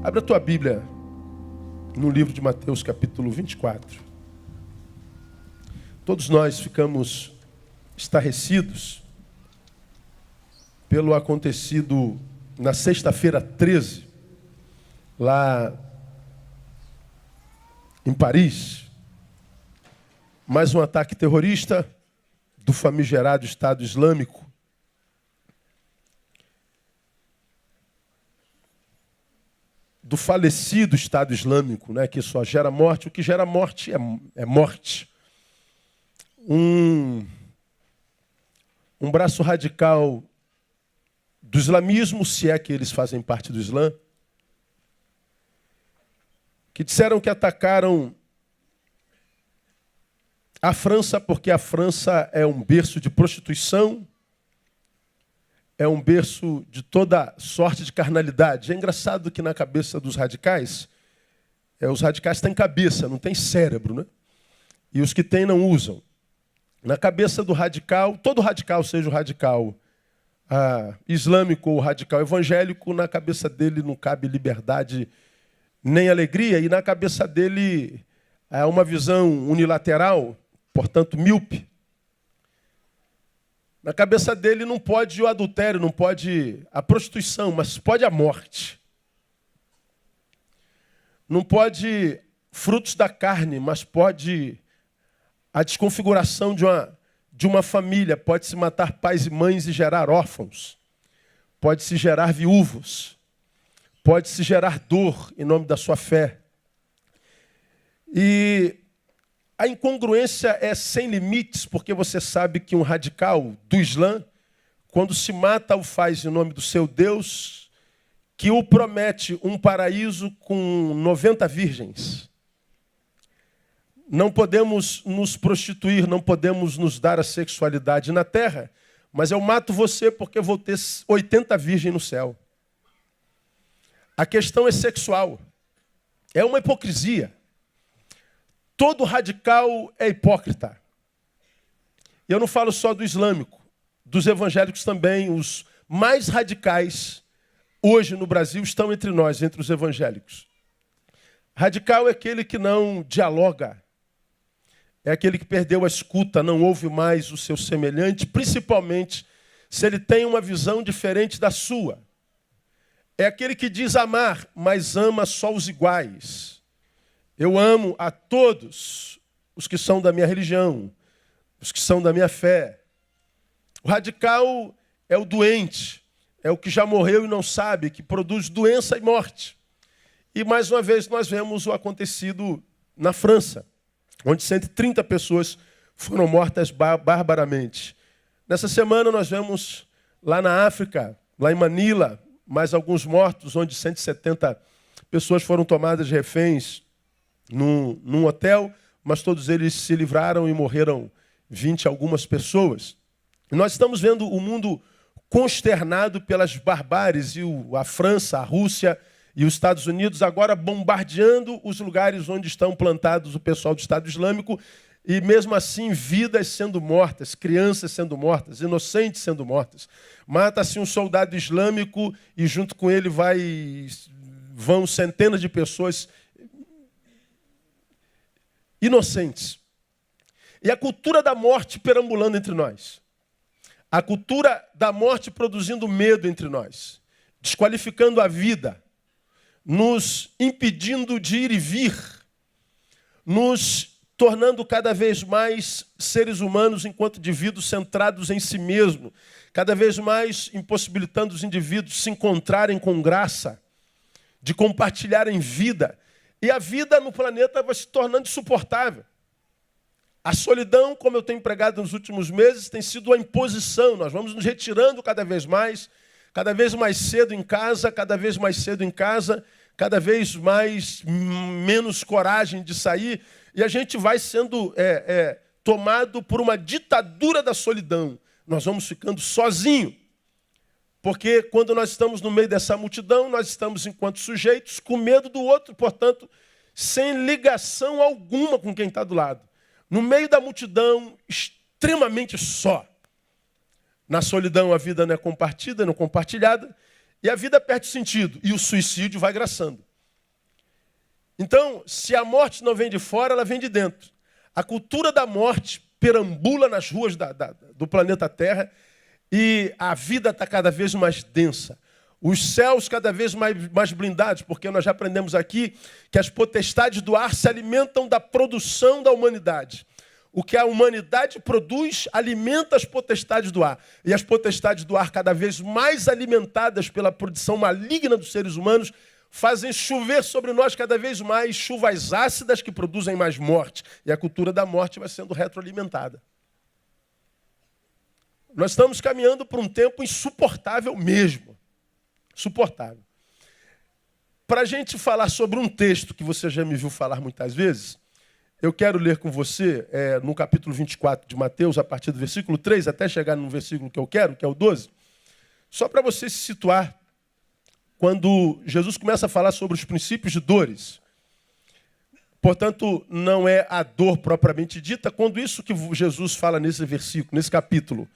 Abra a tua Bíblia no livro de Mateus, capítulo 24. Todos nós ficamos estarrecidos pelo acontecido na sexta-feira 13, lá em Paris. Mais um ataque terrorista do famigerado Estado Islâmico. Do falecido Estado Islâmico, né, que só gera morte. O que gera morte é morte. Um braço radical do islamismo, se é que eles fazem parte do Islã, que disseram que atacaram a França porque a França é um berço de prostituição, é um berço de toda sorte de carnalidade. É engraçado que na cabeça dos radicais, os radicais têm cabeça, não têm cérebro, né? E os que têm não usam. Na cabeça do radical, todo radical, seja o radical islâmico ou radical evangélico, na cabeça dele não cabe liberdade nem alegria, e na cabeça dele é uma visão unilateral, portanto míope. Na cabeça dele não pode o adultério, não pode a prostituição, mas pode a morte. Não pode frutos da carne, mas pode a desconfiguração de uma família. Pode-se matar pais e mães e gerar órfãos. Pode-se gerar viúvos. Pode-se gerar dor em nome da sua fé. E a incongruência é sem limites, porque você sabe que um radical do Islã, quando se mata, o faz em nome do seu Deus, que o promete um paraíso com 90 virgens. Não podemos nos prostituir, não podemos nos dar a sexualidade na terra, mas eu mato você porque eu vou ter 80 virgens no céu. A questão é sexual. É uma hipocrisia. Todo radical é hipócrita. E eu não falo só do islâmico, dos evangélicos também. Os mais radicais hoje no Brasil estão entre nós, entre os evangélicos. Radical é aquele que não dialoga. É aquele que perdeu a escuta, não ouve mais o seu semelhante, principalmente se ele tem uma visão diferente da sua. É aquele que diz amar, mas ama só os iguais. Eu amo a todos os que são da minha religião, os que são da minha fé. O radical é o doente, é o que já morreu e não sabe, que produz doença e morte. E mais uma vez nós vemos o acontecido na França, onde 130 pessoas foram mortas barbaramente. Nessa semana nós vemos lá na África, lá em Manila, mais alguns mortos, onde 170 pessoas foram tomadas de reféns num hotel, mas todos eles se livraram e morreram 20 e algumas pessoas. E nós estamos vendo o mundo consternado pelas barbáries, e a França, a Rússia e os Estados Unidos agora bombardeando os lugares onde estão plantados o pessoal do Estado Islâmico, e mesmo assim vidas sendo mortas, crianças sendo mortas, inocentes sendo mortas. Mata-se um soldado islâmico e junto com ele vão centenas de pessoas inocentes. E a cultura da morte perambulando entre nós. A cultura da morte produzindo medo entre nós. Desqualificando a vida. Nos impedindo de ir e vir. Nos tornando cada vez mais seres humanos enquanto indivíduos centrados em si mesmo. Cada vez mais impossibilitando os indivíduos de se encontrarem com graça. De compartilharem vida. E a vida no planeta vai se tornando insuportável. A solidão, como eu tenho pregado nos últimos meses, tem sido a imposição. Nós vamos nos retirando cada vez mais cedo em casa, cada vez mais cedo em casa, cada vez menos coragem de sair. E a gente vai sendo tomado por uma ditadura da solidão. Nós vamos ficando sozinhos. Porque quando nós estamos no meio dessa multidão, nós estamos enquanto sujeitos com medo do outro, portanto, sem ligação alguma com quem está do lado. No meio da multidão, extremamente só. Na solidão a vida não é compartilhada, e a vida perde sentido. E o suicídio vai graçando. Então, se a morte não vem de fora, ela vem de dentro. A cultura da morte perambula nas ruas do planeta Terra e a vida está cada vez mais densa. Os céus cada vez mais blindados, porque nós já aprendemos aqui que as potestades do ar se alimentam da produção da humanidade. O que a humanidade produz alimenta as potestades do ar. E as potestades do ar, cada vez mais alimentadas pela produção maligna dos seres humanos, fazem chover sobre nós cada vez mais chuvas ácidas que produzem mais morte. E a cultura da morte vai sendo retroalimentada. Nós estamos caminhando por um tempo insuportável mesmo. Suportável. Para a gente falar sobre um texto que você já me viu falar muitas vezes, eu quero ler com você no capítulo 24 de Mateus, a partir do versículo 3, até chegar no versículo que eu quero, que é o 12, só para você se situar quando Jesus começa a falar sobre os princípios de dores. Portanto, não é a dor propriamente dita. Quando isso que Jesus fala nesse versículo, nesse capítulo,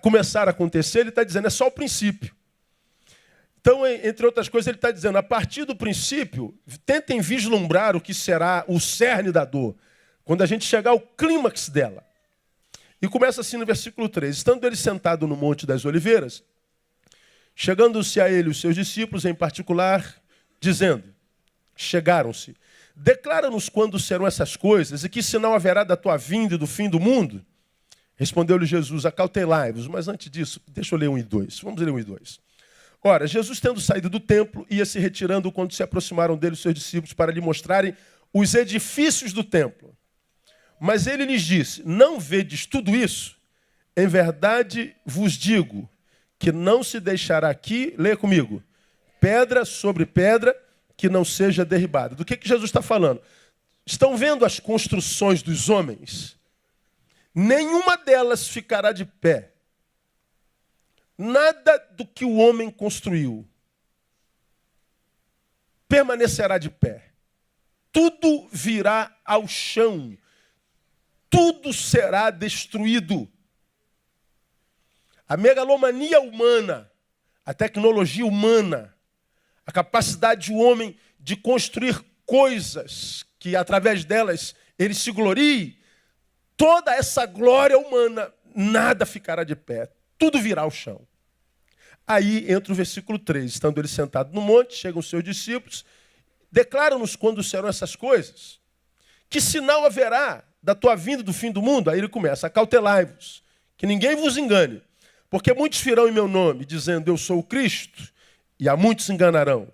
começar a acontecer, ele está dizendo, é só o princípio. Então, entre outras coisas, ele está dizendo, a partir do princípio, tentem vislumbrar o que será o cerne da dor, quando a gente chegar ao clímax dela. E começa assim no versículo 3. Estando ele sentado no Monte das Oliveiras, chegando-se a ele os seus discípulos, em particular, dizendo, chegaram-se, declara-nos quando serão essas coisas e que sinal haverá da tua vinda e do fim do mundo? Respondeu-lhe Jesus, acautelai-vos. Mas antes disso, deixa eu ler 1 e 2. Vamos ler 1 e 2. Ora, Jesus, tendo saído do templo, ia se retirando quando se aproximaram dele os seus discípulos para lhe mostrarem os edifícios do templo. Mas ele lhes disse, não vedes tudo isso? Em verdade vos digo que não se deixará aqui, leia comigo, pedra sobre pedra que não seja derribada. Do que Jesus está falando? Estão vendo as construções dos homens? Nenhuma delas ficará de pé. Nada do que o homem construiu permanecerá de pé. Tudo virá ao chão. Tudo será destruído. A megalomania humana, a tecnologia humana, a capacidade do homem de construir coisas que através delas ele se glorie, toda essa glória humana, nada ficará de pé. Tudo virá ao chão. Aí entra o versículo 3. Estando ele sentado no monte, chegam os seus discípulos, declaram-nos quando serão essas coisas. Que sinal haverá da tua vinda do fim do mundo? Aí ele começa, acautelai-vos, que ninguém vos engane. Porque muitos virão em meu nome, dizendo, eu sou o Cristo, e a muitos enganarão.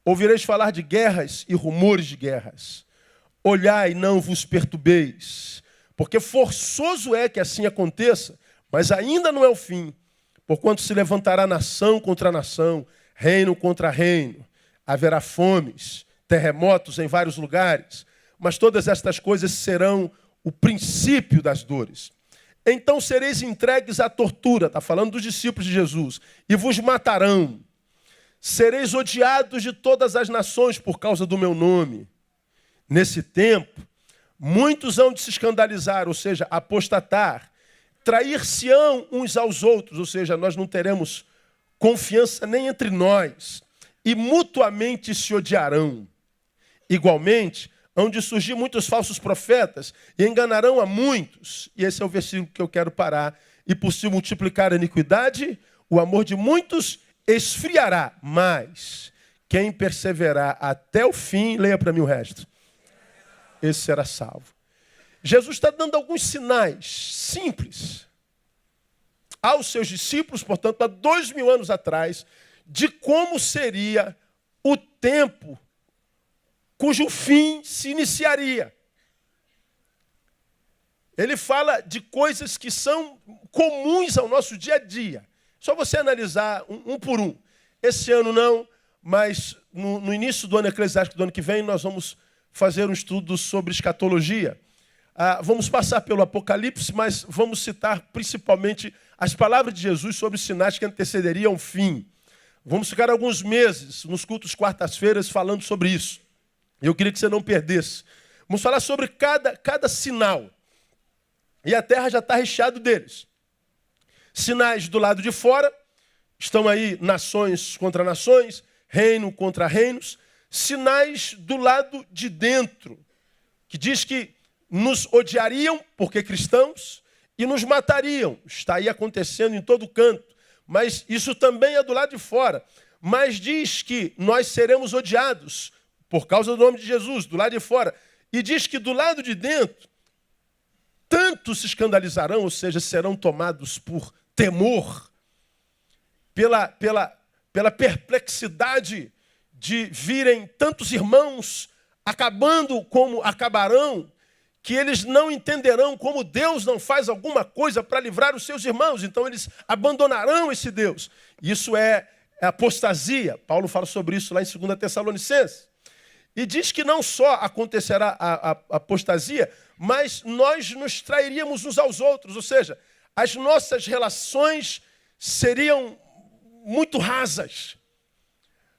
Ouvireis falar de guerras e rumores de guerras. Olhai, não vos perturbeis, porque forçoso é que assim aconteça, mas ainda não é o fim, porquanto se levantará nação contra nação, reino contra reino. Haverá fomes, terremotos em vários lugares, mas todas estas coisas serão o princípio das dores. Então sereis entregues à tortura, está falando dos discípulos de Jesus, e vos matarão. Sereis odiados de todas as nações por causa do meu nome. Nesse tempo, muitos hão de se escandalizar, ou seja, apostatar, trair-se-ão uns aos outros, ou seja, nós não teremos confiança nem entre nós, e mutuamente se odiarão. Igualmente, hão de surgir muitos falsos profetas e enganarão a muitos. E esse é o versículo que eu quero parar. E por se multiplicar a iniquidade, o amor de muitos esfriará, mas quem perseverar até o fim, leia para mim o resto, esse será salvo. Jesus está dando alguns sinais simples aos seus discípulos, portanto, há 2000 anos atrás, de como seria o tempo cujo fim se iniciaria. Ele fala de coisas que são comuns ao nosso dia a dia. Só você analisar um por um. Esse ano não, mas no início do ano eclesiástico do ano que vem, nós vamos fazer um estudo sobre escatologia. Vamos passar pelo Apocalipse, mas vamos citar principalmente as palavras de Jesus sobre os sinais que antecederiam o fim. Vamos ficar alguns meses nos cultos quartas-feiras falando sobre isso. Eu queria que você não perdesse. Vamos falar sobre cada sinal. E a terra já está recheada deles. Sinais do lado de fora, estão aí nações contra nações, reino contra reinos. sinais do lado de dentro, que diz que nos odiariam, porque cristãos, e nos matariam. Está aí acontecendo em todo canto. Mas isso também é do lado de fora. Mas diz que nós seremos odiados por causa do nome de Jesus, do lado de fora. E diz que do lado de dentro, tanto se escandalizarão, ou seja, serão tomados por temor, pela perplexidade de virem tantos irmãos acabando como acabarão, que eles não entenderão como Deus não faz alguma coisa para livrar os seus irmãos. Então eles abandonarão esse Deus. Isso é apostasia. Paulo fala sobre isso lá em 2 Tessalonicenses. E diz que não só acontecerá a apostasia, mas nós nos trairíamos uns aos outros. Ou seja, as nossas relações seriam muito rasas.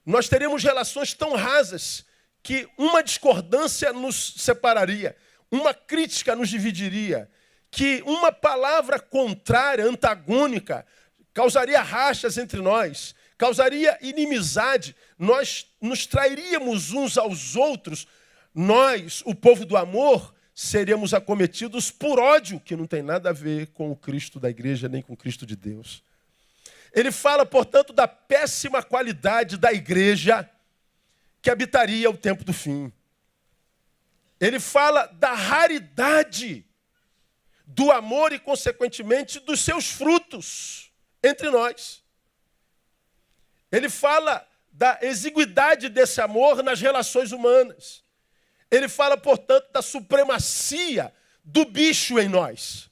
Nós teríamos relações tão rasas que uma discordância nos separaria, uma crítica nos dividiria, que uma palavra contrária, antagônica, causaria rachas entre nós, causaria inimizade, nós nos trairíamos uns aos outros, nós, o povo do amor, seríamos acometidos por ódio, que não tem nada a ver com o Cristo da igreja, nem com o Cristo de Deus. Ele fala, portanto, da péssima qualidade da igreja que habitaria o tempo do fim. Ele fala da raridade do amor e, consequentemente, dos seus frutos entre nós. Ele fala da exiguidade desse amor nas relações humanas. Ele fala, portanto, da supremacia do bicho em nós,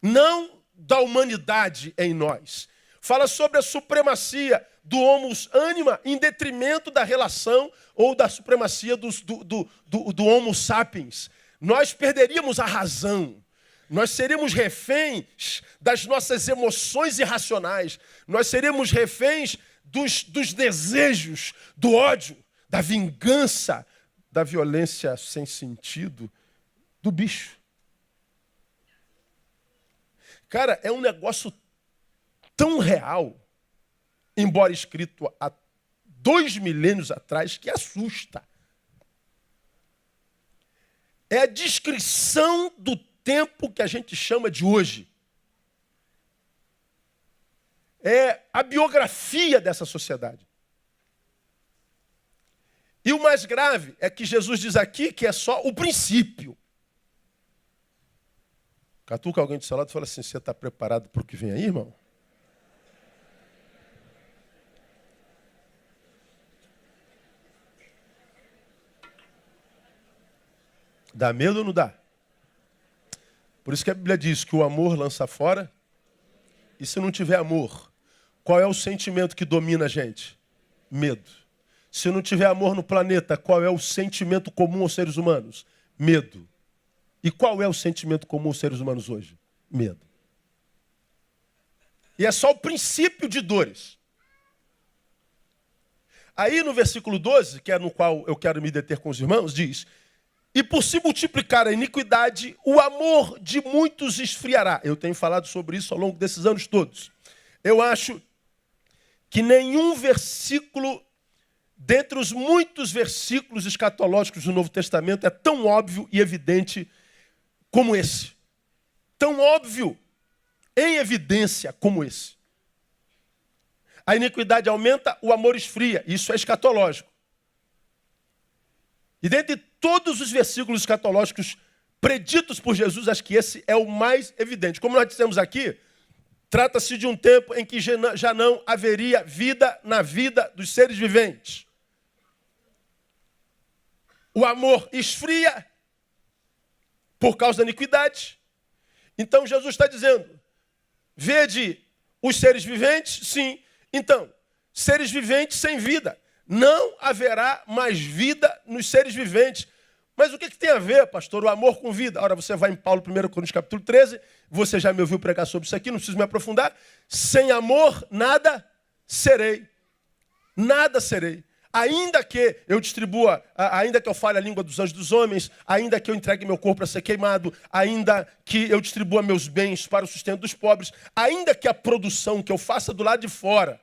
não da humanidade em nós. Fala sobre a supremacia do homus anima em detrimento da relação ou da supremacia do homo sapiens. Nós perderíamos a razão. Nós seríamos reféns das nossas emoções irracionais. Nós seríamos reféns dos desejos, do ódio, da vingança, da violência sem sentido, do bicho. Cara, é um negócio tão real, embora escrito há 2 milênios atrás, que assusta. É a descrição do tempo que a gente chama de hoje. É a biografia dessa sociedade. E o mais grave é que Jesus diz aqui que é só o princípio. Catuca alguém do seu lado e fala assim, você está preparado para o que vem aí, irmão? Dá medo ou não dá? Por isso que a Bíblia diz que o amor lança fora. E se não tiver amor, qual é o sentimento que domina a gente? Medo. Se não tiver amor no planeta, qual é o sentimento comum aos seres humanos? Medo. E qual é o sentimento comum aos seres humanos hoje? Medo. E é só o princípio de dores. Aí no versículo 12, que é no qual eu quero me deter com os irmãos, diz: e por se multiplicar a iniquidade, o amor de muitos esfriará. Eu tenho falado sobre isso ao longo desses anos todos. Eu acho que nenhum versículo, dentre os muitos versículos escatológicos do Novo Testamento, é tão óbvio e evidente como esse. Tão óbvio, em evidência como esse. A iniquidade aumenta, o amor esfria. Isso é escatológico. E dentre todos os versículos escatológicos preditos por Jesus, acho que esse é o mais evidente. Como nós dissemos aqui, trata-se de um tempo em que já não haveria vida na vida dos seres viventes. O amor esfria por causa da iniquidade. Então Jesus está dizendo, vede os seres viventes? Sim. Então, seres viventes sem vida. Não haverá mais vida nos seres viventes. Mas o que tem a ver, pastor, o amor com vida? Ora, você vai em Paulo, 1 Coríntios capítulo 13, você já me ouviu pregar sobre isso aqui, não preciso me aprofundar. Sem amor, nada serei. Nada serei. Ainda que eu distribua, ainda que eu fale a língua dos anjos dos homens, ainda que eu entregue meu corpo para ser queimado, ainda que eu distribua meus bens para o sustento dos pobres, ainda que a produção que eu faça do lado de fora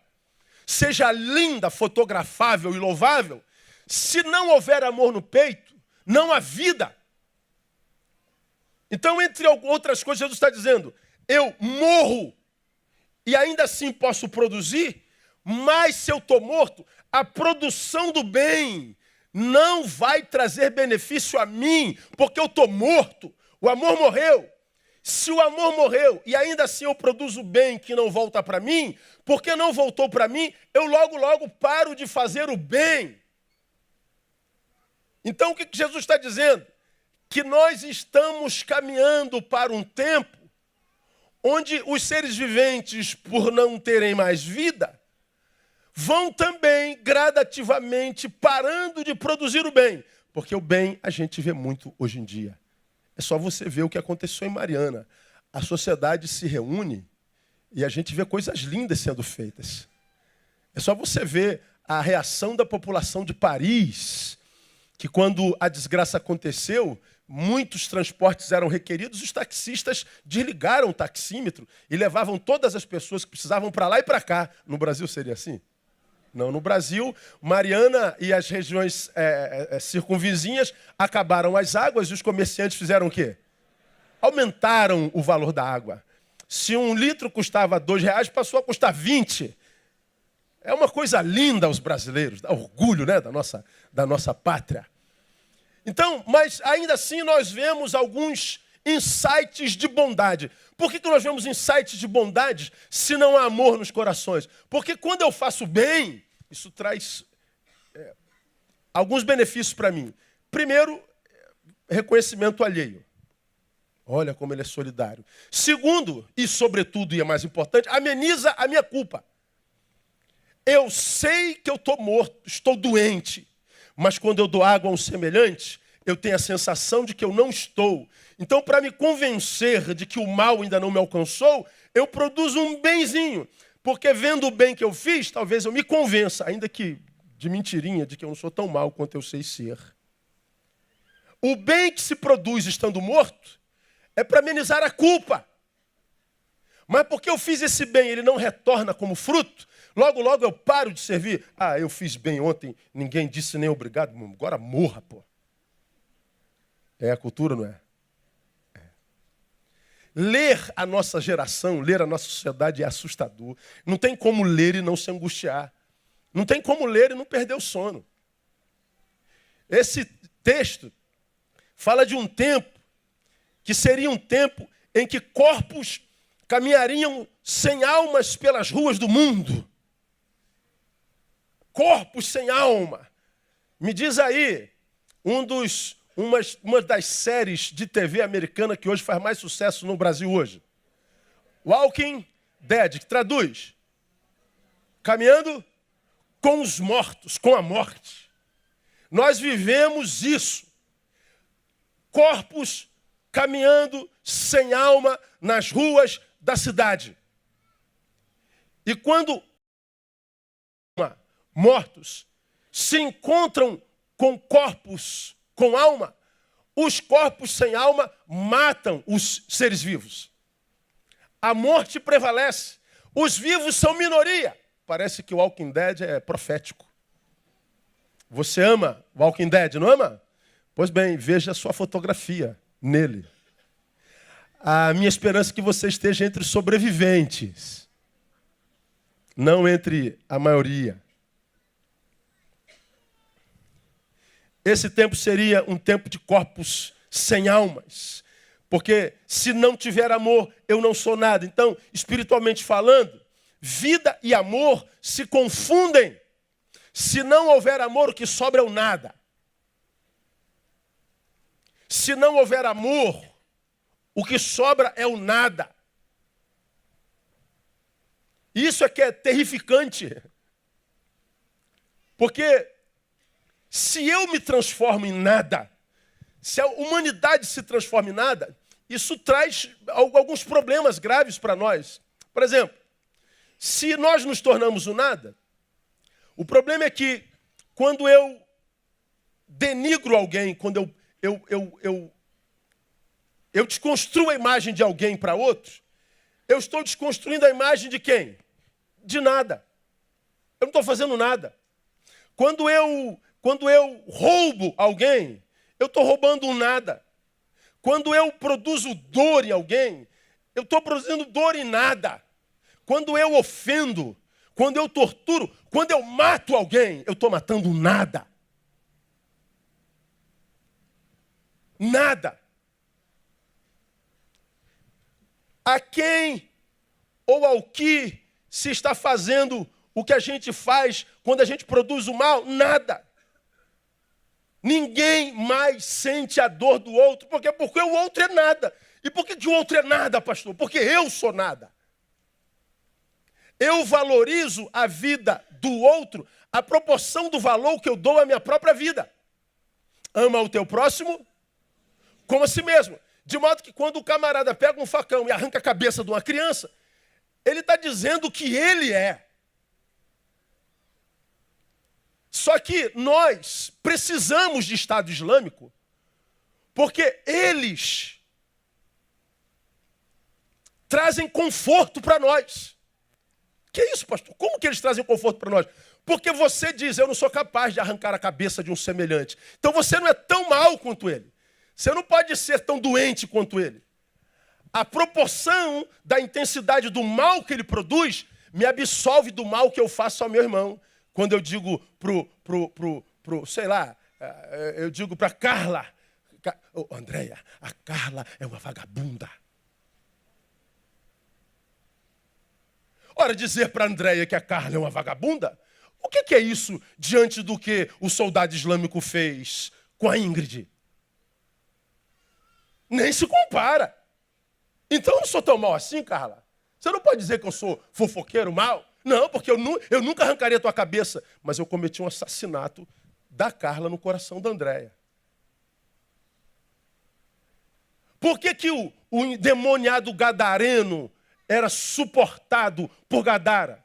seja linda, fotografável e louvável, Se não houver amor no peito, não há vida. Então, entre outras coisas, Jesus está dizendo, eu morro e ainda assim posso produzir, mas se eu estou morto, a produção do bem não vai trazer benefício a mim, porque eu estou morto. O amor morreu. Se o amor morreu e ainda assim eu produzo bem que não volta para mim, porque não voltou para mim, eu logo paro de fazer o bem. Então o que Jesus está dizendo? Que nós estamos caminhando para um tempo onde os seres viventes, por não terem mais vida, vão também gradativamente parando de produzir o bem. Porque o bem a gente vê muito hoje em dia. É só você ver o que aconteceu em Mariana. A sociedade se reúne e a gente vê coisas lindas sendo feitas. É só você ver a reação da população de Paris, que quando a desgraça aconteceu, muitos transportes eram requeridos, os taxistas desligaram o taxímetro e levavam todas as pessoas que precisavam para lá e para cá. No Brasil seria assim? Não, no Brasil, Mariana e as regiões circunvizinhas acabaram as águas e os comerciantes fizeram o quê? Aumentaram o valor da água. Se 1 litro custava R$2, passou a custar 20. É uma coisa linda aos brasileiros, dá orgulho, né, da nossa pátria. Então, mas ainda assim nós vemos alguns insights de bondade. Por que nós vemos insights de bondade se não há amor nos corações? Porque quando eu faço bem, isso traz alguns benefícios para mim. Primeiro, reconhecimento alheio. Olha como ele é solidário. Segundo, e sobretudo, e é mais importante, ameniza a minha culpa. Eu sei que eu estou morto, estou doente, mas quando eu dou água a um semelhante, eu tenho a sensação de que eu não estou. Então, para me convencer de que o mal ainda não me alcançou, eu produzo um benzinho. Porque vendo o bem que eu fiz, talvez eu me convença, ainda que de mentirinha, de que eu não sou tão mal quanto eu sei ser. O bem que se produz estando morto é para amenizar a culpa. Mas porque eu fiz esse bem, ele não retorna como fruto, logo eu paro de servir. Ah, eu fiz bem ontem, ninguém disse nem obrigado, agora morra, pô. É a cultura, não é? Ler a nossa geração, ler a nossa sociedade é assustador. Não tem como ler e não se angustiar. Não tem como ler e não perder o sono. Esse texto fala de um tempo que seria um tempo em que corpos caminhariam sem almas pelas ruas do mundo. Corpos sem alma. Me diz aí, uma das séries de TV americana que hoje faz mais sucesso no Brasil hoje. Walking Dead, que traduz. Caminhando com os mortos, com a morte. Nós vivemos isso. Corpos caminhando sem alma nas ruas da cidade. E quando mortos se encontram com corpos com alma, os corpos sem alma matam os seres vivos. A morte prevalece. Os vivos são minoria. Parece que o Walking Dead é profético. Você ama Walking Dead, não ama? Pois bem, veja a sua fotografia nele. A minha esperança é que você esteja entre os sobreviventes, não entre a maioria. Esse tempo seria um tempo de corpos sem almas. Porque se não tiver amor, eu não sou nada. Então, espiritualmente falando, vida e amor se confundem. Se não houver amor, o que sobra é o nada. Se não houver amor, o que sobra é o nada. Isso é que é terrificante. Porque se eu me transformo em nada, se a humanidade se transforma em nada, isso traz alguns problemas graves para nós. Por exemplo, se nós nos tornamos o nada, o problema é que quando eu denigro alguém, quando eu desconstruo a imagem de alguém para outros, eu estou desconstruindo a imagem de quem? De nada. Eu não estou fazendo nada. Quando eu Quando eu roubo alguém, eu estou roubando um nada. Quando eu produzo dor em alguém, eu estou produzindo dor em nada. Quando eu ofendo, quando eu torturo, quando eu mato alguém, eu estou matando nada. Nada. A quem ou ao que se está fazendo o que a gente faz quando a gente produz o mal? Nada. Ninguém mais sente a dor do outro. Por quê? Porque o outro é nada. E por que o outro é nada, pastor? Porque eu sou nada. Eu valorizo a vida do outro à proporção do valor que eu dou à minha própria vida. Ama o teu próximo como a si mesmo. De modo que quando o camarada pega um facão e arranca a cabeça de uma criança, ele está dizendo que ele é. Só que nós precisamos de Estado Islâmico porque eles trazem conforto para nós. Que isso, pastor? Como que eles trazem conforto para nós? Porque você diz, eu não sou capaz de arrancar a cabeça de um semelhante. Então você não é tão mal quanto ele. Você não pode ser tão doente quanto ele. A proporção da intensidade do mal que ele produz me absolve do mal que eu faço ao meu irmão. Quando eu digo eu digo para Carla, Andréia, a Carla é uma vagabunda. Ora, dizer para a Andréia que a Carla é uma vagabunda, o que é isso diante do que o soldado islâmico fez com a Ingrid? Nem se compara. Então eu não sou tão mal assim, Carla. Você não pode dizer que eu sou fofoqueiro mal. Não, porque eu nunca arrancaria a tua cabeça. Mas eu cometi um assassinato da Carla no coração da Andréia. Por que o endemoniado gadareno era suportado por Gadara?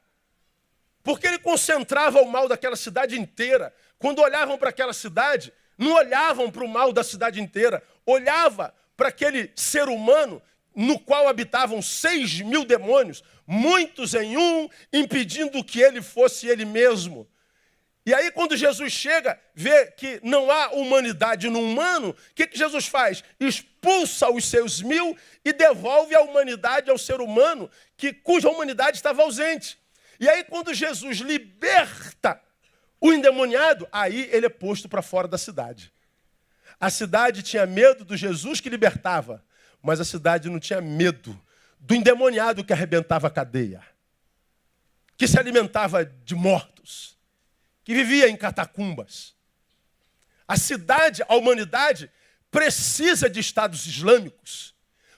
Porque ele concentrava o mal daquela cidade inteira. Quando olhavam para aquela cidade, não olhavam para o mal da cidade inteira. Olhava para aquele ser humano no qual habitavam 6.000 demônios, muitos em um, impedindo que ele fosse ele mesmo. E aí quando Jesus chega, vê que não há humanidade no humano, o que Jesus faz? Expulsa os seus 1.000 e devolve a humanidade ao ser humano, cuja humanidade estava ausente. E aí quando Jesus liberta o endemoniado, aí ele é posto para fora da cidade. A cidade tinha medo do Jesus que libertava, mas a cidade não tinha medo do endemoniado que arrebentava a cadeia, que se alimentava de mortos, que vivia em catacumbas. A cidade, a humanidade, precisa de estados islâmicos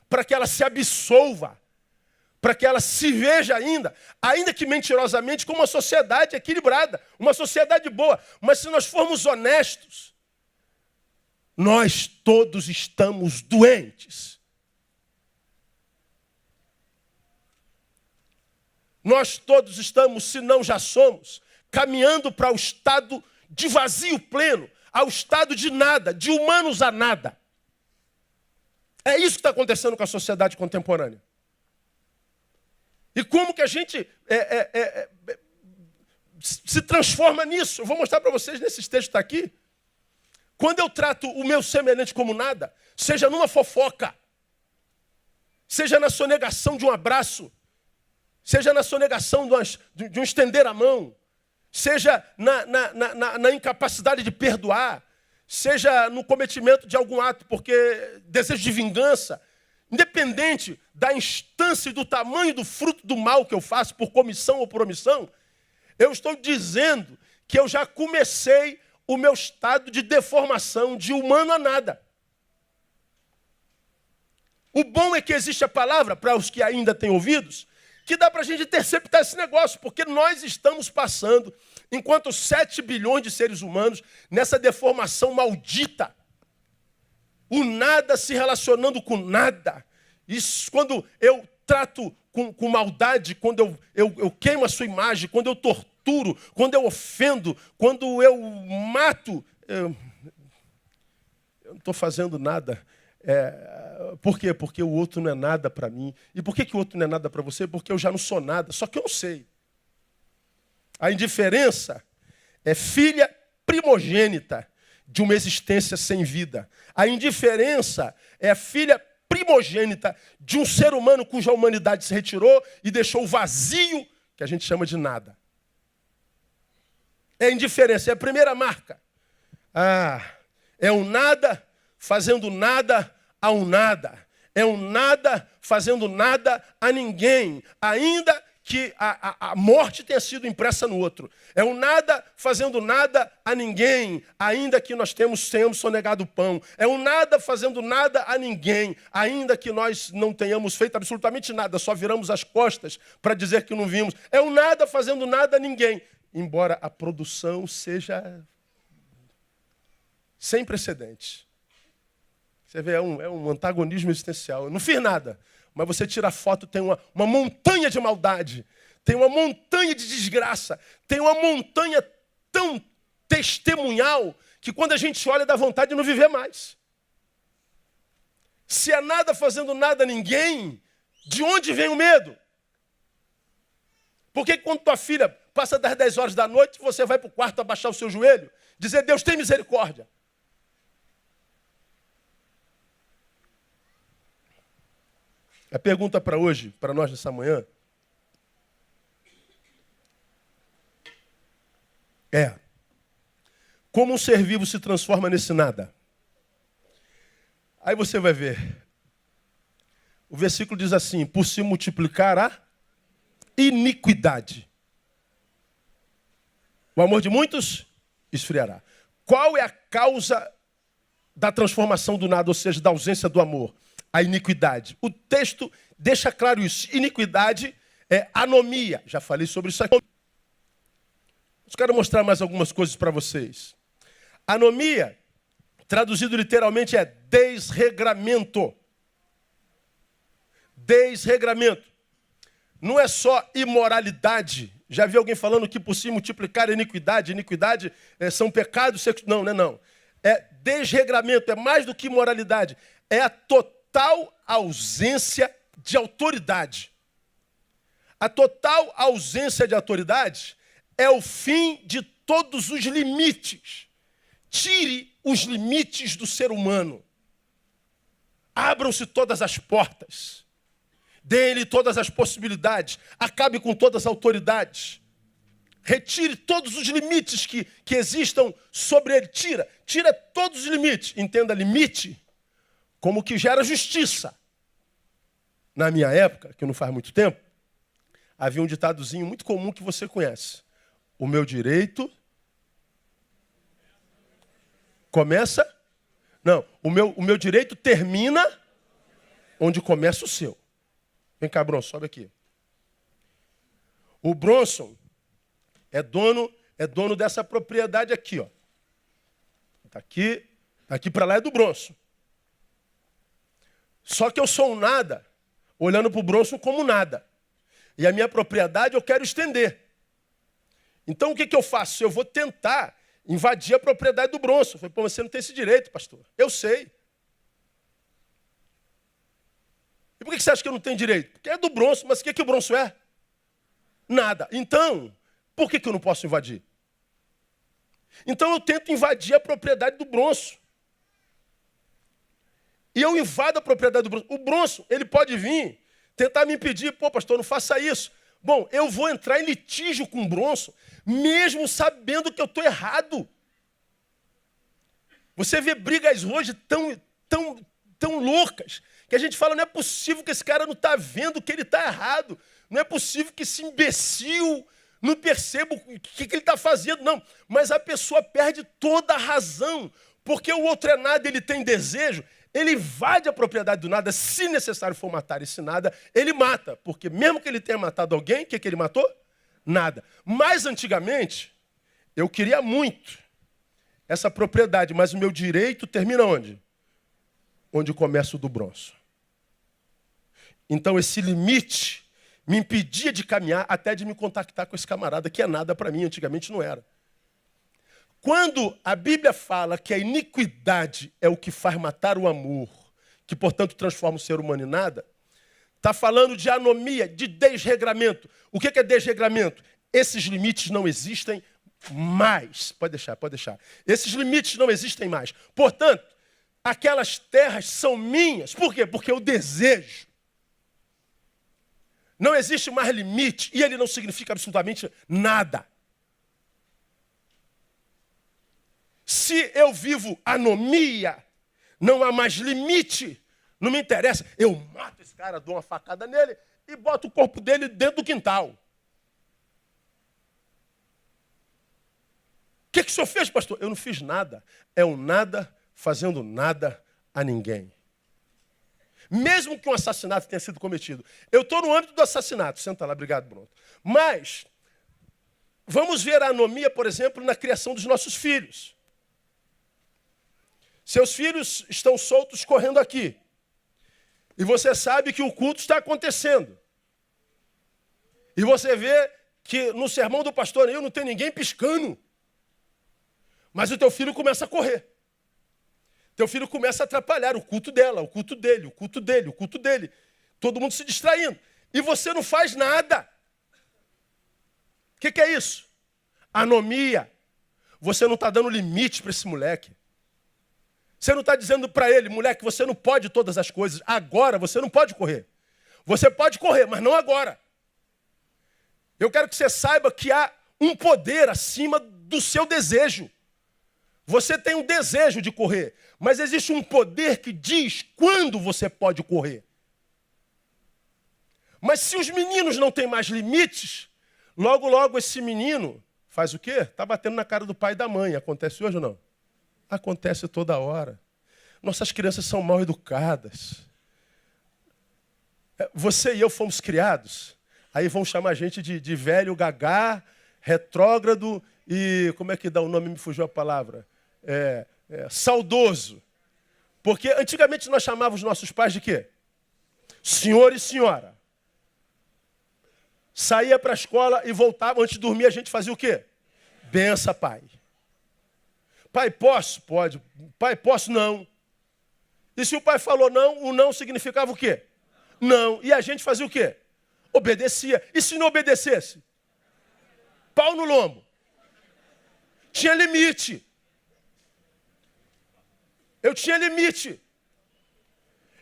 para que ela se absolva, para que ela se veja ainda que mentirosamente, como uma sociedade equilibrada, uma sociedade boa. Mas se nós formos honestos, nós todos estamos doentes. Nós todos estamos, se não já somos, caminhando para o estado de vazio pleno, ao estado de nada, de humanos a nada. É isso que está acontecendo com a sociedade contemporânea. E como que a gente se transforma nisso? Eu vou mostrar para vocês nesses textos que está aqui. Quando eu trato o meu semelhante como nada, seja numa fofoca, seja na sonegação de um abraço, seja na sonegação de um estender a mão, seja na incapacidade de perdoar, seja no cometimento de algum ato porque desejo de vingança, independente da instância e do tamanho do fruto do mal que eu faço por comissão ou por omissão, eu estou dizendo que eu já comecei o meu estado de deformação, de humano a nada. O bom é que existe a palavra, para os que ainda têm ouvidos, que dá para a gente interceptar esse negócio, porque nós estamos passando, enquanto 7 bilhões de seres humanos, nessa deformação maldita. O nada se relacionando com nada. Isso, quando eu trato com maldade, quando eu queimo a sua imagem, quando eu torturo, quando eu ofendo, quando eu mato, eu não estou fazendo nada. Por quê? Porque o outro não é nada para mim. E por que o outro não é nada para você? Porque eu já não sou nada, só que eu não sei. A indiferença é filha primogênita de uma existência sem vida. A indiferença é a filha primogênita de um ser humano cuja humanidade se retirou e deixou o vazio que a gente chama de nada. É a indiferença, é a primeira marca. É um nada fazendo nada a um nada. É um nada fazendo nada a ninguém, ainda que a morte tenha sido impressa no outro. É um nada fazendo nada a ninguém, ainda que nós tenhamos sonegado o pão. É um nada fazendo nada a ninguém, ainda que nós não tenhamos feito absolutamente nada, só viramos as costas para dizer que não vimos. É um nada fazendo nada a ninguém, embora a produção seja sem precedentes. Você vê, é um antagonismo existencial. Eu não fiz nada. Mas você tira a foto, tem uma montanha de maldade, tem uma montanha de desgraça, tem uma montanha tão testemunhal que quando a gente olha dá vontade de não viver mais. Se é nada fazendo nada a ninguém, de onde vem o medo? Por que quando tua filha passa das 10 horas da noite, você vai para o quarto abaixar o seu joelho, dizer, Deus tem misericórdia? A pergunta para hoje, para nós nessa manhã, é: como um ser vivo se transforma nesse nada? Aí você vai ver. O versículo diz assim: por se multiplicar a iniquidade, o amor de muitos esfriará. Qual é a causa da transformação do nada, ou seja, da ausência do amor? A iniquidade. O texto deixa claro isso. Iniquidade é anomia. Já falei sobre isso aqui. Eu quero mostrar mais algumas coisas para vocês. Anomia, traduzido literalmente, é desregramento. Desregramento. Não é só imoralidade. Já vi alguém falando que por se multiplicar a iniquidade. Iniquidade são pecados sexuais. Não, não é não. É desregramento, é mais do que imoralidade. É a total ausência de autoridade. A total ausência de autoridade é o fim de todos os limites. Tire os limites do ser humano. Abram-se todas as portas. Dê-lhe todas as possibilidades. Acabe com todas as autoridades. Retire todos os limites que existam sobre ele. Tira todos os limites. Entenda limite como que gera justiça. Na minha época, que não faz muito tempo, havia um ditadozinho muito comum que você conhece. O meu direito começa... Não, o meu direito termina onde começa o seu. Vem cá, Bronson, sobe aqui. O Bronson é dono dessa propriedade aqui, ó. Daqui para lá é do Bronson. Só que eu sou um nada, olhando para o Bronson como nada. E a minha propriedade eu quero estender. Então o que eu faço? Eu vou tentar invadir a propriedade do Bronson. Eu falei, pô, você não tem esse direito, pastor. Eu sei. E por que você acha que eu não tenho direito? Porque é do Bronson, mas o que o Bronson é? Nada. Então, por que eu não posso invadir? Então eu tento invadir a propriedade do Bronson. E eu invado a propriedade do Bronson. O Bronson, ele pode vir tentar me impedir. Pô, pastor, não faça isso. Bom, eu vou entrar em litígio com o Bronson, mesmo sabendo que eu estou errado. Você vê brigas hoje tão loucas, que a gente fala, não é possível que esse cara não está vendo que ele está errado. Não é possível que esse imbecil não perceba o que ele está fazendo. Não, mas a pessoa perde toda a razão, porque o outro é nada, ele tem desejo. Ele invade a propriedade do nada, se necessário for matar esse nada, ele mata. Porque mesmo que ele tenha matado alguém, o que ele matou? Nada. Mas antigamente, eu queria muito essa propriedade, mas o meu direito termina onde? Onde começa o do Bronson. Então esse limite me impedia de caminhar, até de me contactar com esse camarada, que é nada para mim, antigamente não era. Quando a Bíblia fala que a iniquidade é o que faz matar o amor, que, portanto, transforma o ser humano em nada, está falando de anomia, de desregramento. O que é desregramento? Esses limites não existem, mais. Pode deixar, pode deixar. Esses limites não existem mais. Portanto, aquelas terras são minhas. Por quê? Porque eu desejo. Não existe mais limite e ele não significa absolutamente nada. Se eu vivo anomia, não há mais limite, não me interessa. Eu mato esse cara, dou uma facada nele e boto o corpo dele dentro do quintal. O que o senhor fez, pastor? Eu não fiz nada. É um nada fazendo nada a ninguém. Mesmo que um assassinato tenha sido cometido. Eu estou no âmbito do assassinato. Senta lá, obrigado, Bruno. Mas, vamos ver a anomia, por exemplo, na criação dos nossos filhos. Seus filhos estão soltos correndo aqui. E você sabe que o culto está acontecendo. E você vê que no sermão do pastor Neil não tem ninguém piscando. Mas o teu filho começa a correr. Teu filho começa a atrapalhar o culto dela, o culto dele, o culto dele, o culto dele. Todo mundo se distraindo. E você não faz nada. O que é isso? Anomia. Você não está dando limite para esse moleque. Você não está dizendo para ele, moleque, você não pode todas as coisas. Agora você não pode correr. Você pode correr, mas não agora. Eu quero que você saiba que há um poder acima do seu desejo. Você tem um desejo de correr, mas existe um poder que diz quando você pode correr. Mas se os meninos não têm mais limites, logo, logo esse menino faz o quê? Está batendo na cara do pai e da mãe. Acontece hoje ou não? Acontece toda hora. Nossas crianças são mal educadas. Você e eu fomos criados. Aí vão chamar a gente de velho gagá, retrógrado e... Como é que dá o nome? Me fugiu a palavra. Saudoso. Porque antigamente nós chamávamos nossos pais de quê? Senhor e senhora. Saía para a escola e voltava. Antes de dormir a gente fazia o quê? Bença, pai. Pai, posso? Pode. Pai, posso? Não. E se o pai falou não, o não significava o quê? Não. E a gente fazia o quê? Obedecia. E se não obedecesse? Pau no lombo. Tinha limite. Eu tinha limite.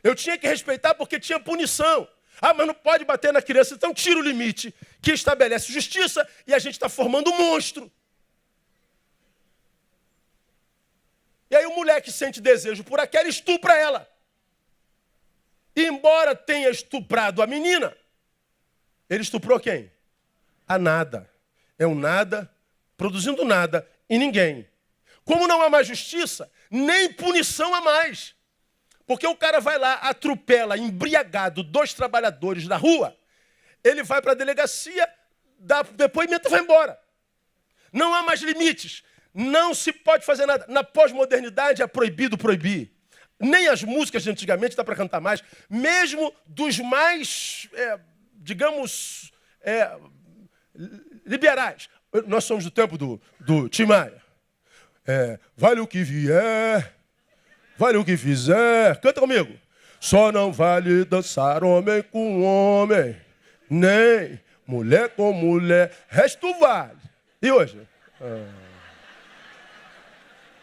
Eu tinha que respeitar porque tinha punição. Ah, mas não pode bater na criança. Então tira o limite que estabelece justiça e a gente está formando um monstro. E aí o moleque sente desejo por aquela, estupra ela. E embora tenha estuprado a menina, ele estuprou quem? A nada. É um nada, produzindo nada e ninguém. Como não há mais justiça, nem punição há mais. Porque o cara vai lá, atropela, embriagado, 2 trabalhadores na rua, ele vai para a delegacia, dá depoimento e vai embora. Não há mais limites. Não se pode fazer nada. Na pós-modernidade é proibido proibir. Nem as músicas de antigamente dá para cantar mais. Mesmo dos mais, liberais. Nós somos do tempo do Tim Maia. Vale o que vier, vale o que fizer. Canta comigo. Só não vale dançar homem com homem, nem mulher com mulher. Resto vale. E hoje?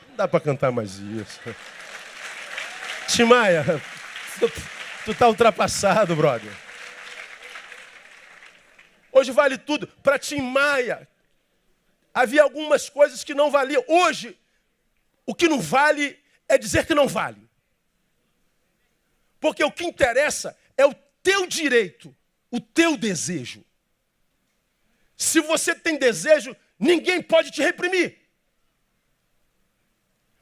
Não dá para cantar mais isso. Tim Maia, tu tá ultrapassado, brother. Hoje vale tudo. Para Tim Maia, havia algumas coisas que não valiam. Hoje, o que não vale é dizer que não vale. Porque o que interessa é o teu direito, o teu desejo. Se você tem desejo, ninguém pode te reprimir.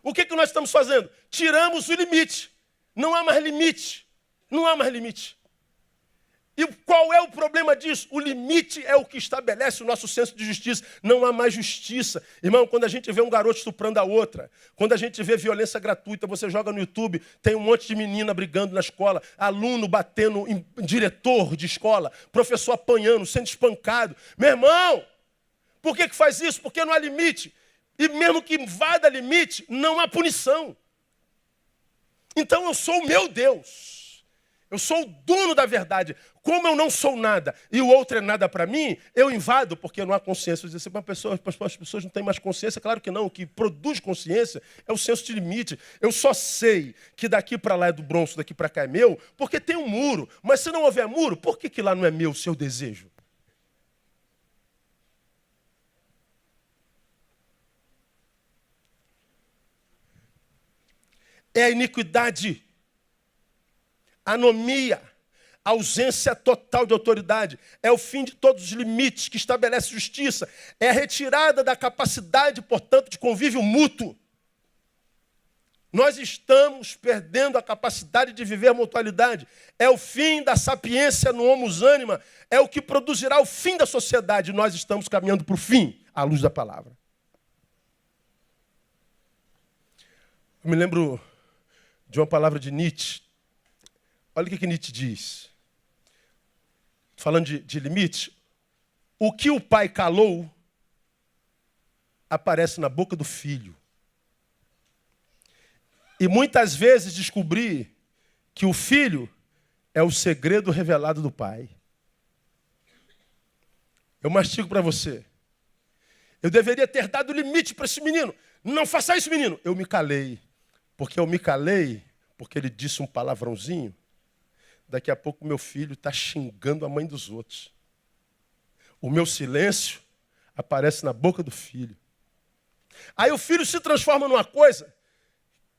O que nós estamos fazendo? Tiramos o limite. Não há mais limite. Não há mais limite. E qual é o problema disso? O limite é o que estabelece o nosso senso de justiça. Não há mais justiça. Irmão, quando a gente vê um garoto estuprando a outra, quando a gente vê violência gratuita, você joga no YouTube, tem um monte de menina brigando na escola, aluno batendo em diretor de escola, professor apanhando, sendo espancado. Meu irmão, por que faz isso? Porque não há limite. E mesmo que invada limite, não há punição. Então eu sou o meu Deus. Eu sou o dono da verdade. Como eu não sou nada e o outro é nada para mim, eu invado porque não há consciência. As pessoas não têm mais consciência. Claro que não. O que produz consciência é o senso de limite. Eu só sei que daqui para lá é do Bronx, daqui para cá é meu, porque tem um muro. Mas se não houver muro, por que lá não é meu, seu desejo? É a iniquidade, anomia, ausência total de autoridade. É o fim de todos os limites que estabelece justiça. É a retirada da capacidade, portanto, de convívio mútuo. Nós estamos perdendo a capacidade de viver a mutualidade. É o fim da sapiência no homus anima. É o que produzirá o fim da sociedade. Nós estamos caminhando para o fim, à luz da palavra. Eu me lembro de uma palavra de Nietzsche. Olha o que Nietzsche diz. Falando de limite, o que o pai calou aparece na boca do filho. E muitas vezes descobri que o filho é o segredo revelado do pai. Eu mastigo para você. Eu deveria ter dado limite para esse menino. Não faça isso, menino. Eu me calei. Porque eu me calei, porque ele disse um palavrãozinho. Daqui a pouco meu filho está xingando a mãe dos outros. O meu silêncio aparece na boca do filho. Aí o filho se transforma numa coisa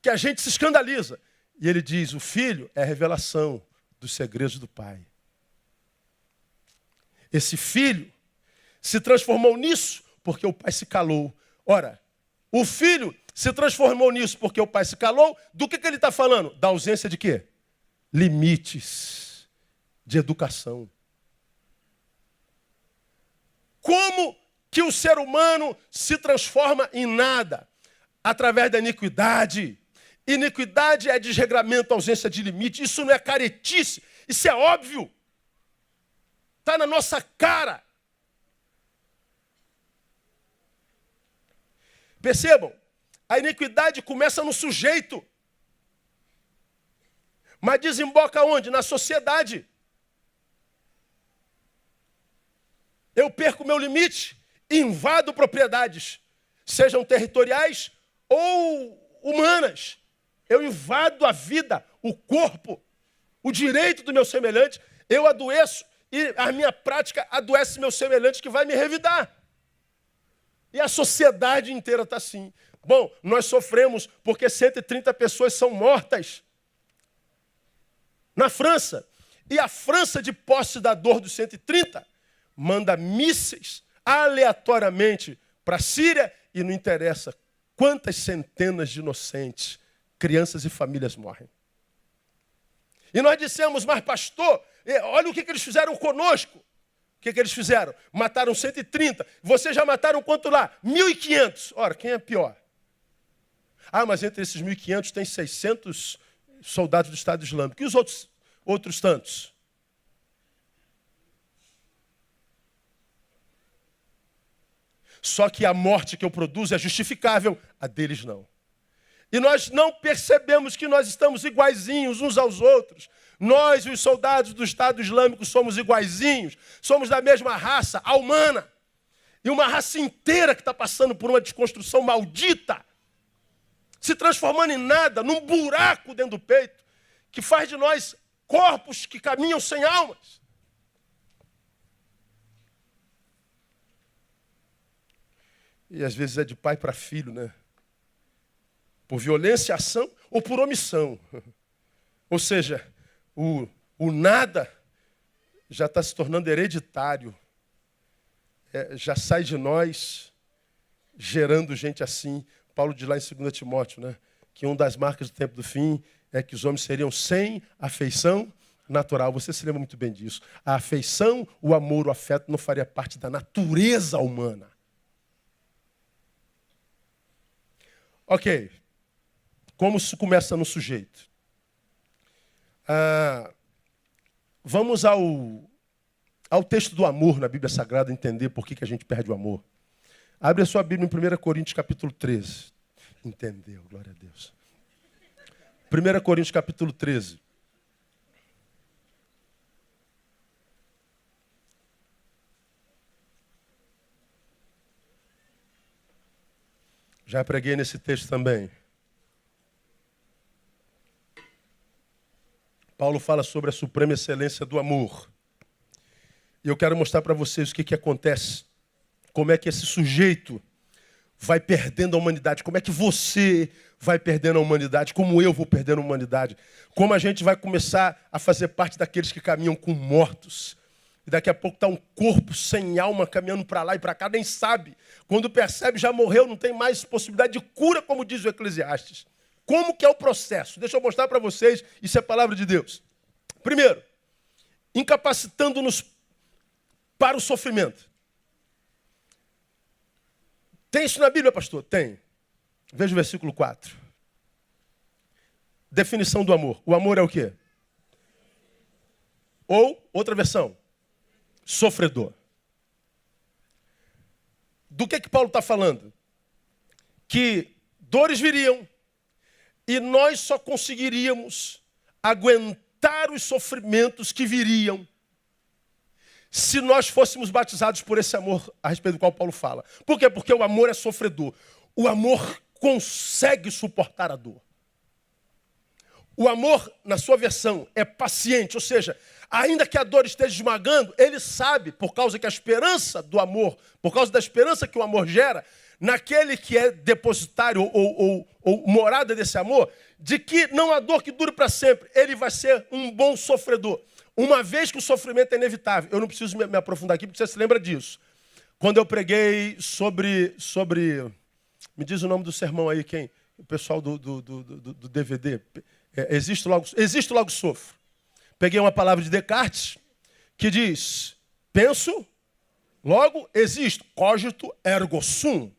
que a gente se escandaliza. E ele diz, o filho é a revelação dos segredos do pai. Esse filho se transformou nisso porque o pai se calou. Ora, o filho se transformou nisso porque o pai se calou. Do que ele está falando? Da ausência de quê? Limites de educação. Como que o ser humano se transforma em nada? Através da iniquidade. Iniquidade é desregramento, ausência de limite. Isso não é caretice, isso é óbvio. Está na nossa cara. Percebam, a iniquidade começa no sujeito. Mas desemboca onde? Na sociedade. Eu perco meu limite, invado propriedades, sejam territoriais ou humanas. Eu invado a vida, o corpo, o direito do meu semelhante. Eu adoeço e a minha prática adoece meu semelhante que vai me revidar. E a sociedade inteira está assim. Bom, nós sofremos porque 130 pessoas são mortas na França. E a França, de posse da dor dos 130, manda mísseis aleatoriamente para a Síria e não interessa quantas centenas de inocentes, crianças e famílias morrem. E nós dissemos, mas pastor, olha o que eles fizeram conosco. O que eles fizeram? Mataram 130. Vocês já mataram quanto lá? 1.500. Ora, quem é pior? Ah, mas entre esses 1.500 tem 600 soldados do Estado Islâmico. E os outros tantos? Só que a morte que eu produzo é justificável, a deles não. E nós não percebemos que nós estamos iguaizinhos uns aos outros. Nós, os soldados do Estado Islâmico, somos iguaizinhos. Somos da mesma raça, a humana. E uma raça inteira que está passando por uma desconstrução maldita, se transformando em nada, num buraco dentro do peito, que faz de nós corpos que caminham sem almas. E às vezes é de pai para filho, né? Por violência, ação ou por omissão. Ou seja, o nada já está se tornando hereditário. Já sai de nós, gerando gente assim. Paulo diz lá em 2 Timóteo, né? Que uma das marcas do tempo do fim é que os homens seriam sem afeição natural. Você se lembra muito bem disso. A afeição, o amor, o afeto não faria parte da natureza humana. Ok. Como isso começa no sujeito? Vamos ao texto do amor na Bíblia Sagrada, entender por que a gente perde o amor. Abre a sua Bíblia em 1 Coríntios capítulo 13. Entendeu, glória a Deus. 1 Coríntios capítulo 13. Já preguei nesse texto também. Paulo fala sobre a suprema excelência do amor. E eu quero mostrar para vocês o que acontece. Como é que esse sujeito vai perdendo a humanidade. Como é que você vai perdendo a humanidade. Como eu vou perdendo a humanidade. Como a gente vai começar a fazer parte daqueles que caminham com mortos. E daqui a pouco está um corpo sem alma caminhando para lá e para cá, nem sabe. Quando percebe, já morreu, não tem mais possibilidade de cura, como diz o Eclesiastes. Como que é o processo? Deixa eu mostrar para vocês, isso é a palavra de Deus. Primeiro, incapacitando-nos para o sofrimento. Tem isso na Bíblia, pastor? Tem. Veja o versículo 4. Definição do amor. O amor é o quê? Ou, outra versão, sofredor. Do que Paulo está falando? Que dores viriam e nós só conseguiríamos aguentar os sofrimentos que viriam se nós fôssemos batizados por esse amor a respeito do qual Paulo fala. Por quê? Porque o amor é sofredor. O amor consegue suportar a dor. O amor, na sua versão, é paciente, ou seja, ainda que a dor esteja esmagando, ele sabe, por causa que a esperança do amor, por causa da esperança que o amor gera, naquele que é depositário ou morada desse amor, de que não há dor que dure para sempre, ele vai ser um bom sofredor. Uma vez que o sofrimento é inevitável, eu não preciso me aprofundar aqui, porque você se lembra disso. Quando eu preguei sobre me diz o nome do sermão aí, quem? O pessoal do DVD. Existo, logo sofro. Peguei uma palavra de Descartes que diz, penso, logo existo. Cogito ergo sum.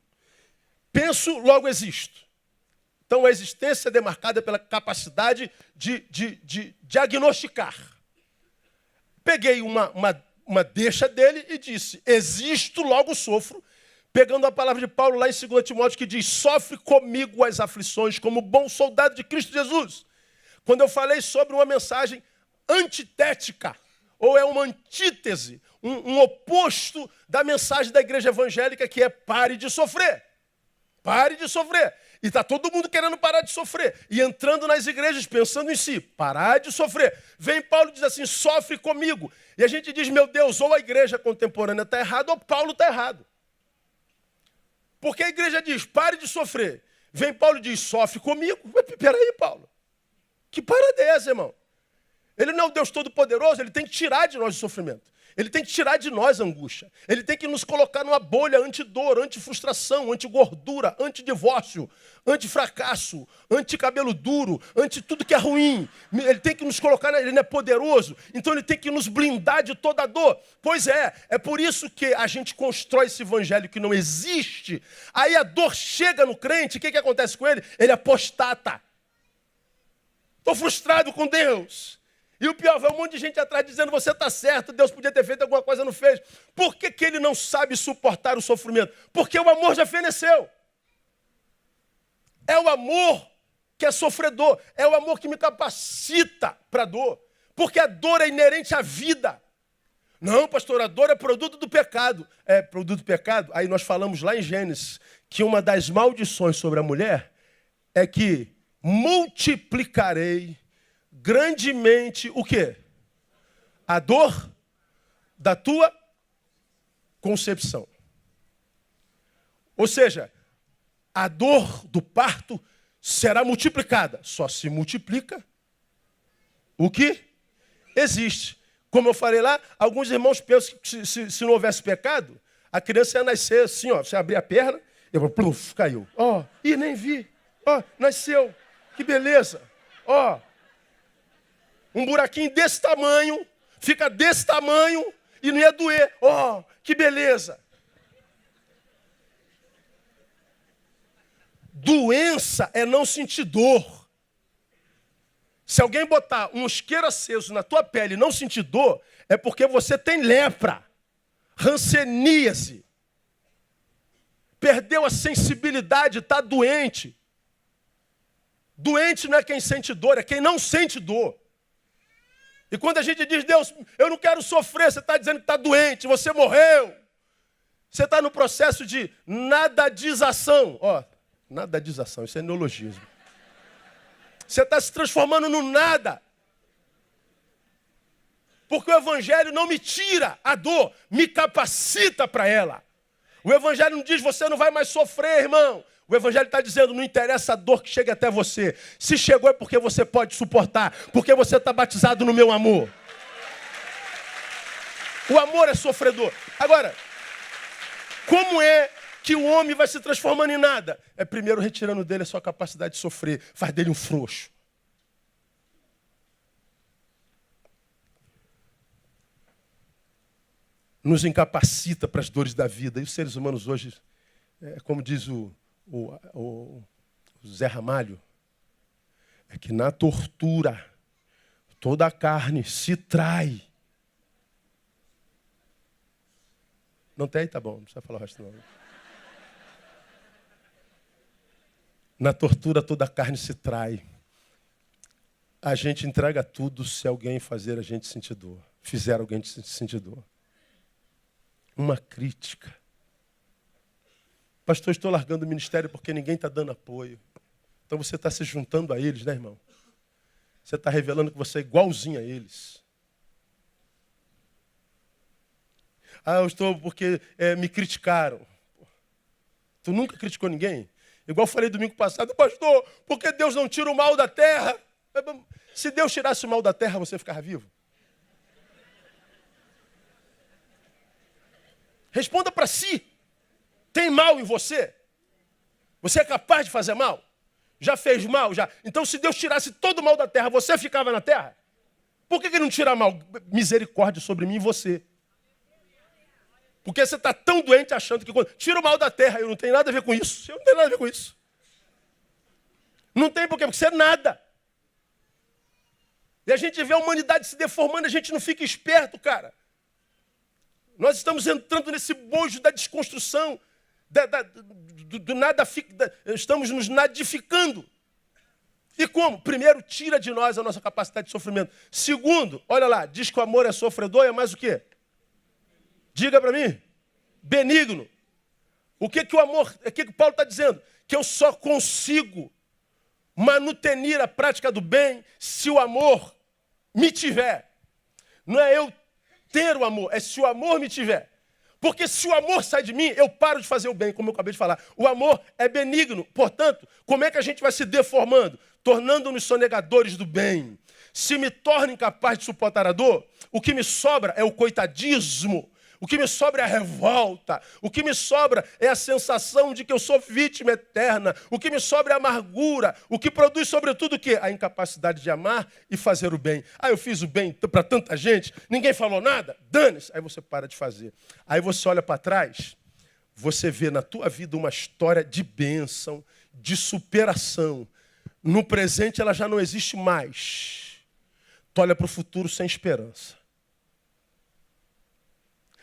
Penso, logo existo. Então a existência é demarcada pela capacidade de diagnosticar. Peguei uma deixa dele e disse, existo, logo sofro. Pegando a palavra de Paulo lá em 2 Timóteo que diz, sofre comigo as aflições como bom soldado de Cristo Jesus. Quando eu falei sobre uma mensagem antitética, ou é uma antítese, um oposto da mensagem da igreja evangélica que é pare de sofrer. Pare de sofrer. E está todo mundo querendo parar de sofrer. E entrando nas igrejas pensando em si, parar de sofrer. Vem Paulo e diz assim, sofre comigo. E a gente diz, meu Deus, ou a igreja contemporânea está errada, ou Paulo está errado. Porque a igreja diz, pare de sofrer. Vem Paulo e diz, sofre comigo. Peraí, Paulo. Que parada é essa, irmão? Ele não é o Deus Todo-Poderoso, ele tem que tirar de nós o sofrimento. Ele tem que tirar de nós a angústia. Ele tem que nos colocar numa bolha anti-dor, anti-frustração, anti-gordura, anti-divórcio, anti-fracasso, anti-cabelo duro, anti-tudo que é ruim. Ele tem que nos colocar, ele não é poderoso, então ele tem que nos blindar de toda a dor. Pois é por isso que a gente constrói esse evangelho que não existe. Aí a dor chega no crente, o que acontece com ele? Ele apostata. Estou frustrado com Deus. E o pior, vai um monte de gente atrás dizendo, você está certo, Deus podia ter feito alguma coisa, não fez. Por que ele não sabe suportar o sofrimento? Porque o amor já feneceu. É o amor que é sofredor. É o amor que me capacita para a dor. Porque a dor é inerente à vida. Não, pastor, a dor é produto do pecado. É produto do pecado? Aí nós falamos lá em Gênesis que uma das maldições sobre a mulher é que multiplicarei grandemente o quê? A dor da tua concepção. Ou seja, a dor do parto será multiplicada. Só se multiplica o que existe. Como eu falei lá, alguns irmãos pensam que se não houvesse pecado, a criança ia nascer assim, ó, você abrir a perna, e pluf, caiu. Ó, ih, nem vi. Ó, nasceu. Que beleza. Ó, um buraquinho desse tamanho, fica desse tamanho e não ia doer. Ó, que beleza. Doença é não sentir dor. Se alguém botar um isqueiro aceso na tua pele e não sentir dor, é porque você tem lepra, hanseníase, perdeu a sensibilidade, está doente. Doente não é quem sente dor, é quem não sente dor. E quando a gente diz, Deus, eu não quero sofrer, você está dizendo que está doente, você morreu. Você está no processo de nadadização. Ó, Nadadização, isso é neologismo. Você está se transformando no nada. Porque o Evangelho não me tira a dor, me capacita para ela. O Evangelho não diz, você não vai mais sofrer, irmão. O Evangelho está dizendo, não interessa a dor que chegue até você. Se chegou é porque você pode suportar, porque você está batizado no meu amor. O amor é sofredor. Agora, como é que o homem vai se transformando em nada? É primeiro retirando dele a sua capacidade de sofrer. Faz dele um frouxo. Nos incapacita para as dores da vida. E os seres humanos hoje, como diz o Zé Ramalho, é que na tortura toda a carne se trai. Não tem? Tá bom, não precisa falar o resto não. Na tortura toda a carne se trai. A gente entrega tudo se alguém fazer a gente sentir dor. Fizer alguém sentir dor. Uma crítica. Pastor, estou largando o ministério porque ninguém está dando apoio. Então você está se juntando a eles, né, irmão? Você está revelando que você é igualzinho a eles. Eu estou porque me criticaram. Tu nunca criticou ninguém? Igual eu falei domingo passado, pastor, porque Deus não tira o mal da terra? Se Deus tirasse o mal da terra, você ficava vivo? Responda para si. Tem mal em você? Você é capaz de fazer mal? Já fez mal? Já. Então, se Deus tirasse todo o mal da terra, você ficava na terra? Por que Ele não tira mal? Misericórdia sobre mim e você. Porque você está tão doente achando que tira o mal da terra, eu não tenho nada a ver com isso. Eu não tenho nada a ver com isso. Não tem por quê? Porque você é nada. E a gente vê a humanidade se deformando, a gente não fica esperto, cara. Nós estamos entrando nesse bojo da desconstrução, do nada, estamos nos nadificando. E como? Primeiro, tira de nós a nossa capacidade de sofrimento. Segundo, olha lá, diz que o amor é sofredor, é mais o quê? Diga para mim. Benigno. O que o amor, o que Paulo está dizendo? Que eu só consigo manutenir a prática do bem se o amor me tiver. Não é eu ter o amor, é se o amor me tiver. Porque se o amor sai de mim, eu paro de fazer o bem, como eu acabei de falar. O amor é benigno. Portanto, como é que a gente vai se deformando? Tornando-nos sonegadores do bem. Se me torno incapaz de suportar a dor, o que me sobra é o coitadismo. O que me sobra é a revolta. O que me sobra é a sensação de que eu sou vítima eterna. O que me sobra é a amargura. O que produz, sobretudo, o quê? A incapacidade de amar e fazer o bem. Eu fiz o bem para tanta gente, ninguém falou nada? Dane-se. Aí você para de fazer. Aí você olha para trás, você vê na tua vida uma história de bênção, de superação. No presente ela já não existe mais. Tu olha para o futuro sem esperança.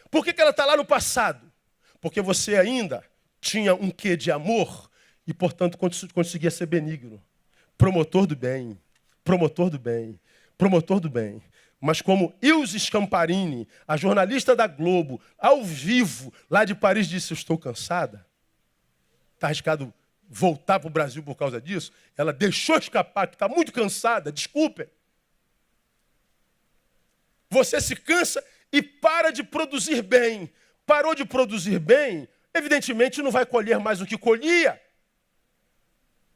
Por que ela está lá no passado? Porque você ainda tinha um quê de amor e, portanto, conseguia ser benigno. Promotor do bem, promotor do bem, promotor do bem. Mas como Ilse Scamparini, a jornalista da Globo, ao vivo, lá de Paris, disse, eu estou cansada. Está arriscado voltar para o Brasil por causa disso. Ela deixou escapar que está muito cansada, desculpe. Você se cansa e para de produzir bem. Parou de produzir bem, evidentemente não vai colher mais o que colhia.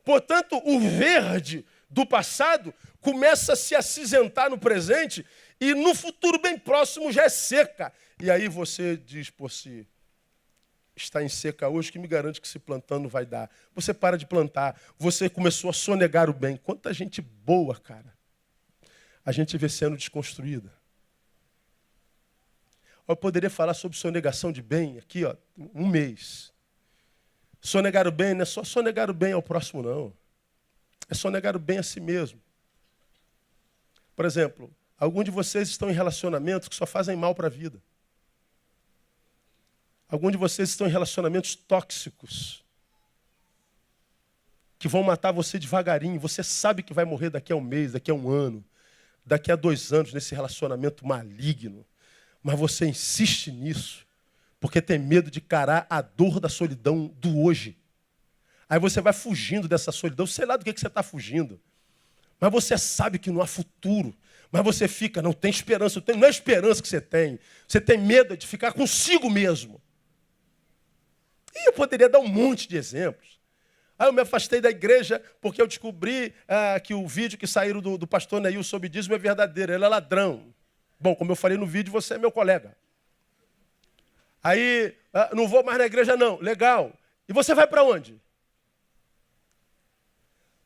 Portanto, o verde do passado começa a se acinzentar no presente e no futuro bem próximo já é seca. E aí você diz, se está em seca hoje, que me garante que se plantando vai dar. Você para de plantar, você começou a sonegar o bem. Quanta gente boa, cara, a gente vê sendo desconstruída. Eu poderia falar sobre sonegação de bem aqui, um mês. Sonegar o bem não é só sonegar o bem ao próximo, não. É sonegar o bem a si mesmo. Por exemplo, alguns de vocês estão em relacionamentos que só fazem mal para a vida. Alguns de vocês estão em relacionamentos tóxicos, que vão matar você devagarinho. Você sabe que vai morrer daqui a um mês, daqui a um ano, daqui a 2 anos, nesse relacionamento maligno. Mas você insiste nisso, porque tem medo de encarar a dor da solidão do hoje. Aí você vai fugindo dessa solidão. Sei lá do que você está fugindo. Mas você sabe que não há futuro. Mas você fica, não tem esperança. Não é esperança que você tem. Você tem medo de ficar consigo mesmo. E eu poderia dar um monte de exemplos. Aí eu me afastei da igreja porque eu descobri que o vídeo que saíram do pastor Neil sobre dízimo é verdadeiro. Ele é ladrão. Bom, como eu falei no vídeo, você é meu colega. Aí, não vou mais na igreja não. Legal. E você vai para onde?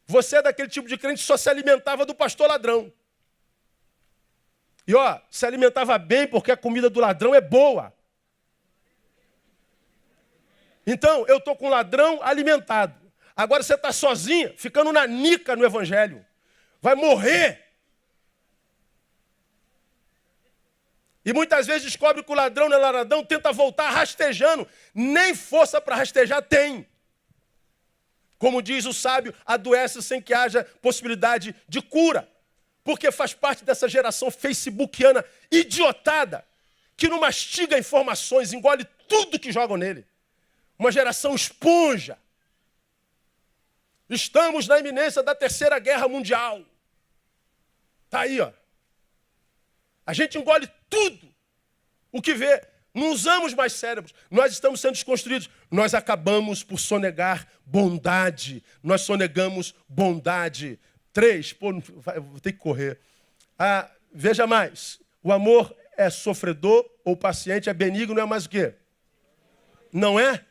Você é daquele tipo de crente que só se alimentava do pastor ladrão. E se alimentava bem porque a comida do ladrão é boa. Então, eu estou com o ladrão alimentado. Agora você está sozinha, ficando na nica no evangelho. Vai morrer. E muitas vezes descobre que o ladrão não é ladrão, tenta voltar rastejando. Nem força para rastejar tem. Como diz o sábio, adoece sem que haja possibilidade de cura. Porque faz parte dessa geração facebookiana idiotada, que não mastiga informações, engole tudo que jogam nele. Uma geração esponja. Estamos na iminência da Terceira Guerra Mundial. Está aí, A gente engole tudo o que vê. Não usamos mais cérebros. Nós estamos sendo desconstruídos. Nós acabamos por sonegar bondade. Nós sonegamos bondade. 3, vou ter que correr. Veja mais. O amor é sofredor ou paciente, é benigno, não é mais o quê? Não é?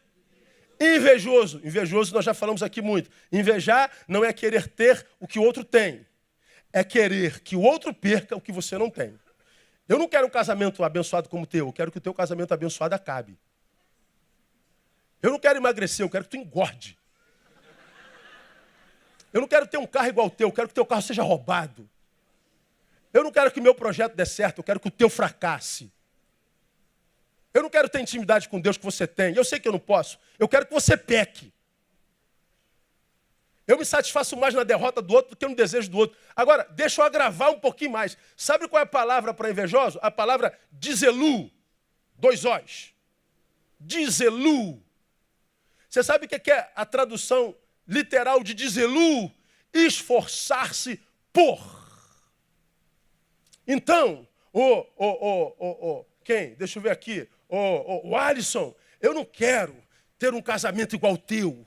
Invejoso. Invejoso nós já falamos aqui muito. Invejar não é querer ter o que o outro tem. É querer que o outro perca o que você não tem. Eu não quero um casamento abençoado como o teu. Eu quero que o teu casamento abençoado acabe. Eu não quero emagrecer, eu quero que tu engorde. Eu não quero ter um carro igual ao teu, eu quero que o teu carro seja roubado. Eu não quero que o meu projeto dê certo, eu quero que o teu fracasse. Eu não quero ter intimidade com Deus que você tem. Eu sei que eu não posso. Eu quero que você peque. Eu me satisfaço mais na derrota do outro do que no desejo do outro. Agora, deixa eu agravar um pouquinho mais. Sabe qual é a palavra para invejoso? A palavra dizelu. 2 Os. Dizelu. Você sabe o que é a tradução literal de dizelu? Esforçar-se por. Então, quem? Deixa eu ver aqui. O Alisson, eu não quero ter um casamento igual ao teu.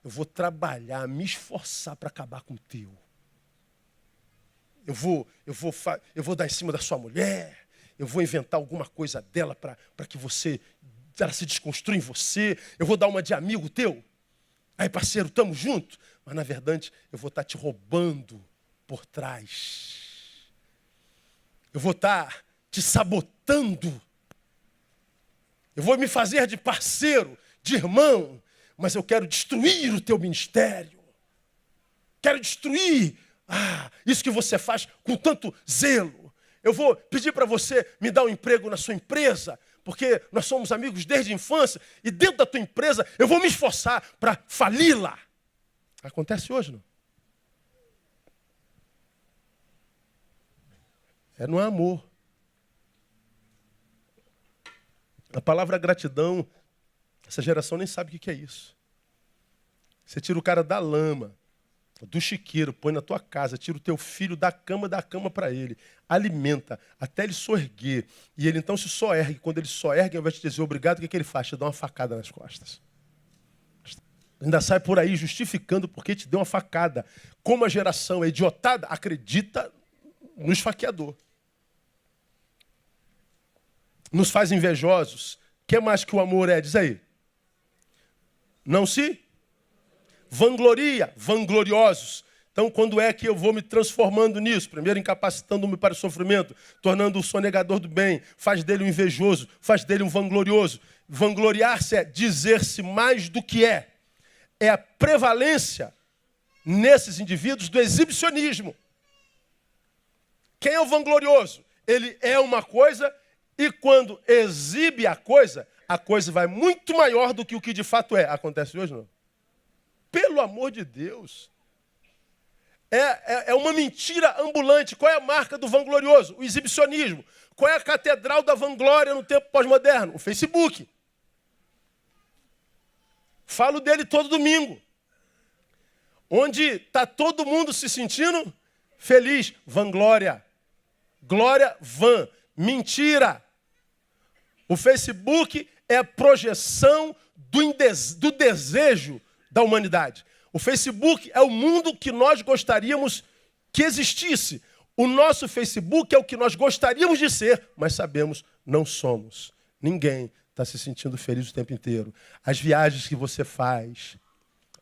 Eu vou trabalhar, me esforçar para acabar com o teu. Eu vou dar em cima da sua mulher. Eu vou inventar alguma coisa dela para que ela se desconstrua em você. Eu vou dar uma de amigo teu. Aí, parceiro, estamos juntos. Mas, na verdade, eu vou estar te roubando por trás. Eu vou estar te sabotando. Eu vou me fazer de parceiro, de irmão, mas eu quero destruir o teu ministério. Quero destruir isso que você faz com tanto zelo. Eu vou pedir para você me dar um emprego na sua empresa, porque nós somos amigos desde a infância, e dentro da tua empresa eu vou me esforçar para fali-la. Acontece hoje, não? Não é amor. A palavra gratidão, essa geração nem sabe o que é isso. Você tira o cara da lama, do chiqueiro, põe na tua casa, tira o teu filho da cama, dá a cama para ele, alimenta, até ele soerguer. E ele então se soergue. Quando ele soergue, ao invés de te dizer obrigado, o que ele faz? Te dá uma facada nas costas. Ainda sai por aí justificando porque te deu uma facada. Como a geração é idiotada, acredita no esfaqueador. Nos faz invejosos. O que mais que o amor é? Diz aí. Não se vangloria, vangloriosos. Então, quando é que eu vou me transformando nisso? Primeiro, incapacitando-me para o sofrimento, tornando o sonegador do bem, faz dele um invejoso, faz dele um vanglorioso. Vangloriar-se é dizer-se mais do que é. É a prevalência nesses indivíduos do exibicionismo. Quem é o vanglorioso? Ele é uma coisa e quando exibe a coisa vai muito maior do que o que de fato é. Acontece hoje, não? Pelo amor de Deus. É uma mentira ambulante. Qual é a marca do vanglorioso? O exibicionismo. Qual é a catedral da vanglória no tempo pós-moderno? O Facebook. Falo dele todo domingo. onde está todo mundo se sentindo feliz. Vanglória. Glória vã. Mentira. O Facebook é a projeção do desejo da humanidade. O Facebook é o mundo que nós gostaríamos que existisse. O nosso Facebook é o que nós gostaríamos de ser, mas sabemos, não somos. Ninguém está se sentindo feliz o tempo inteiro. As viagens que você faz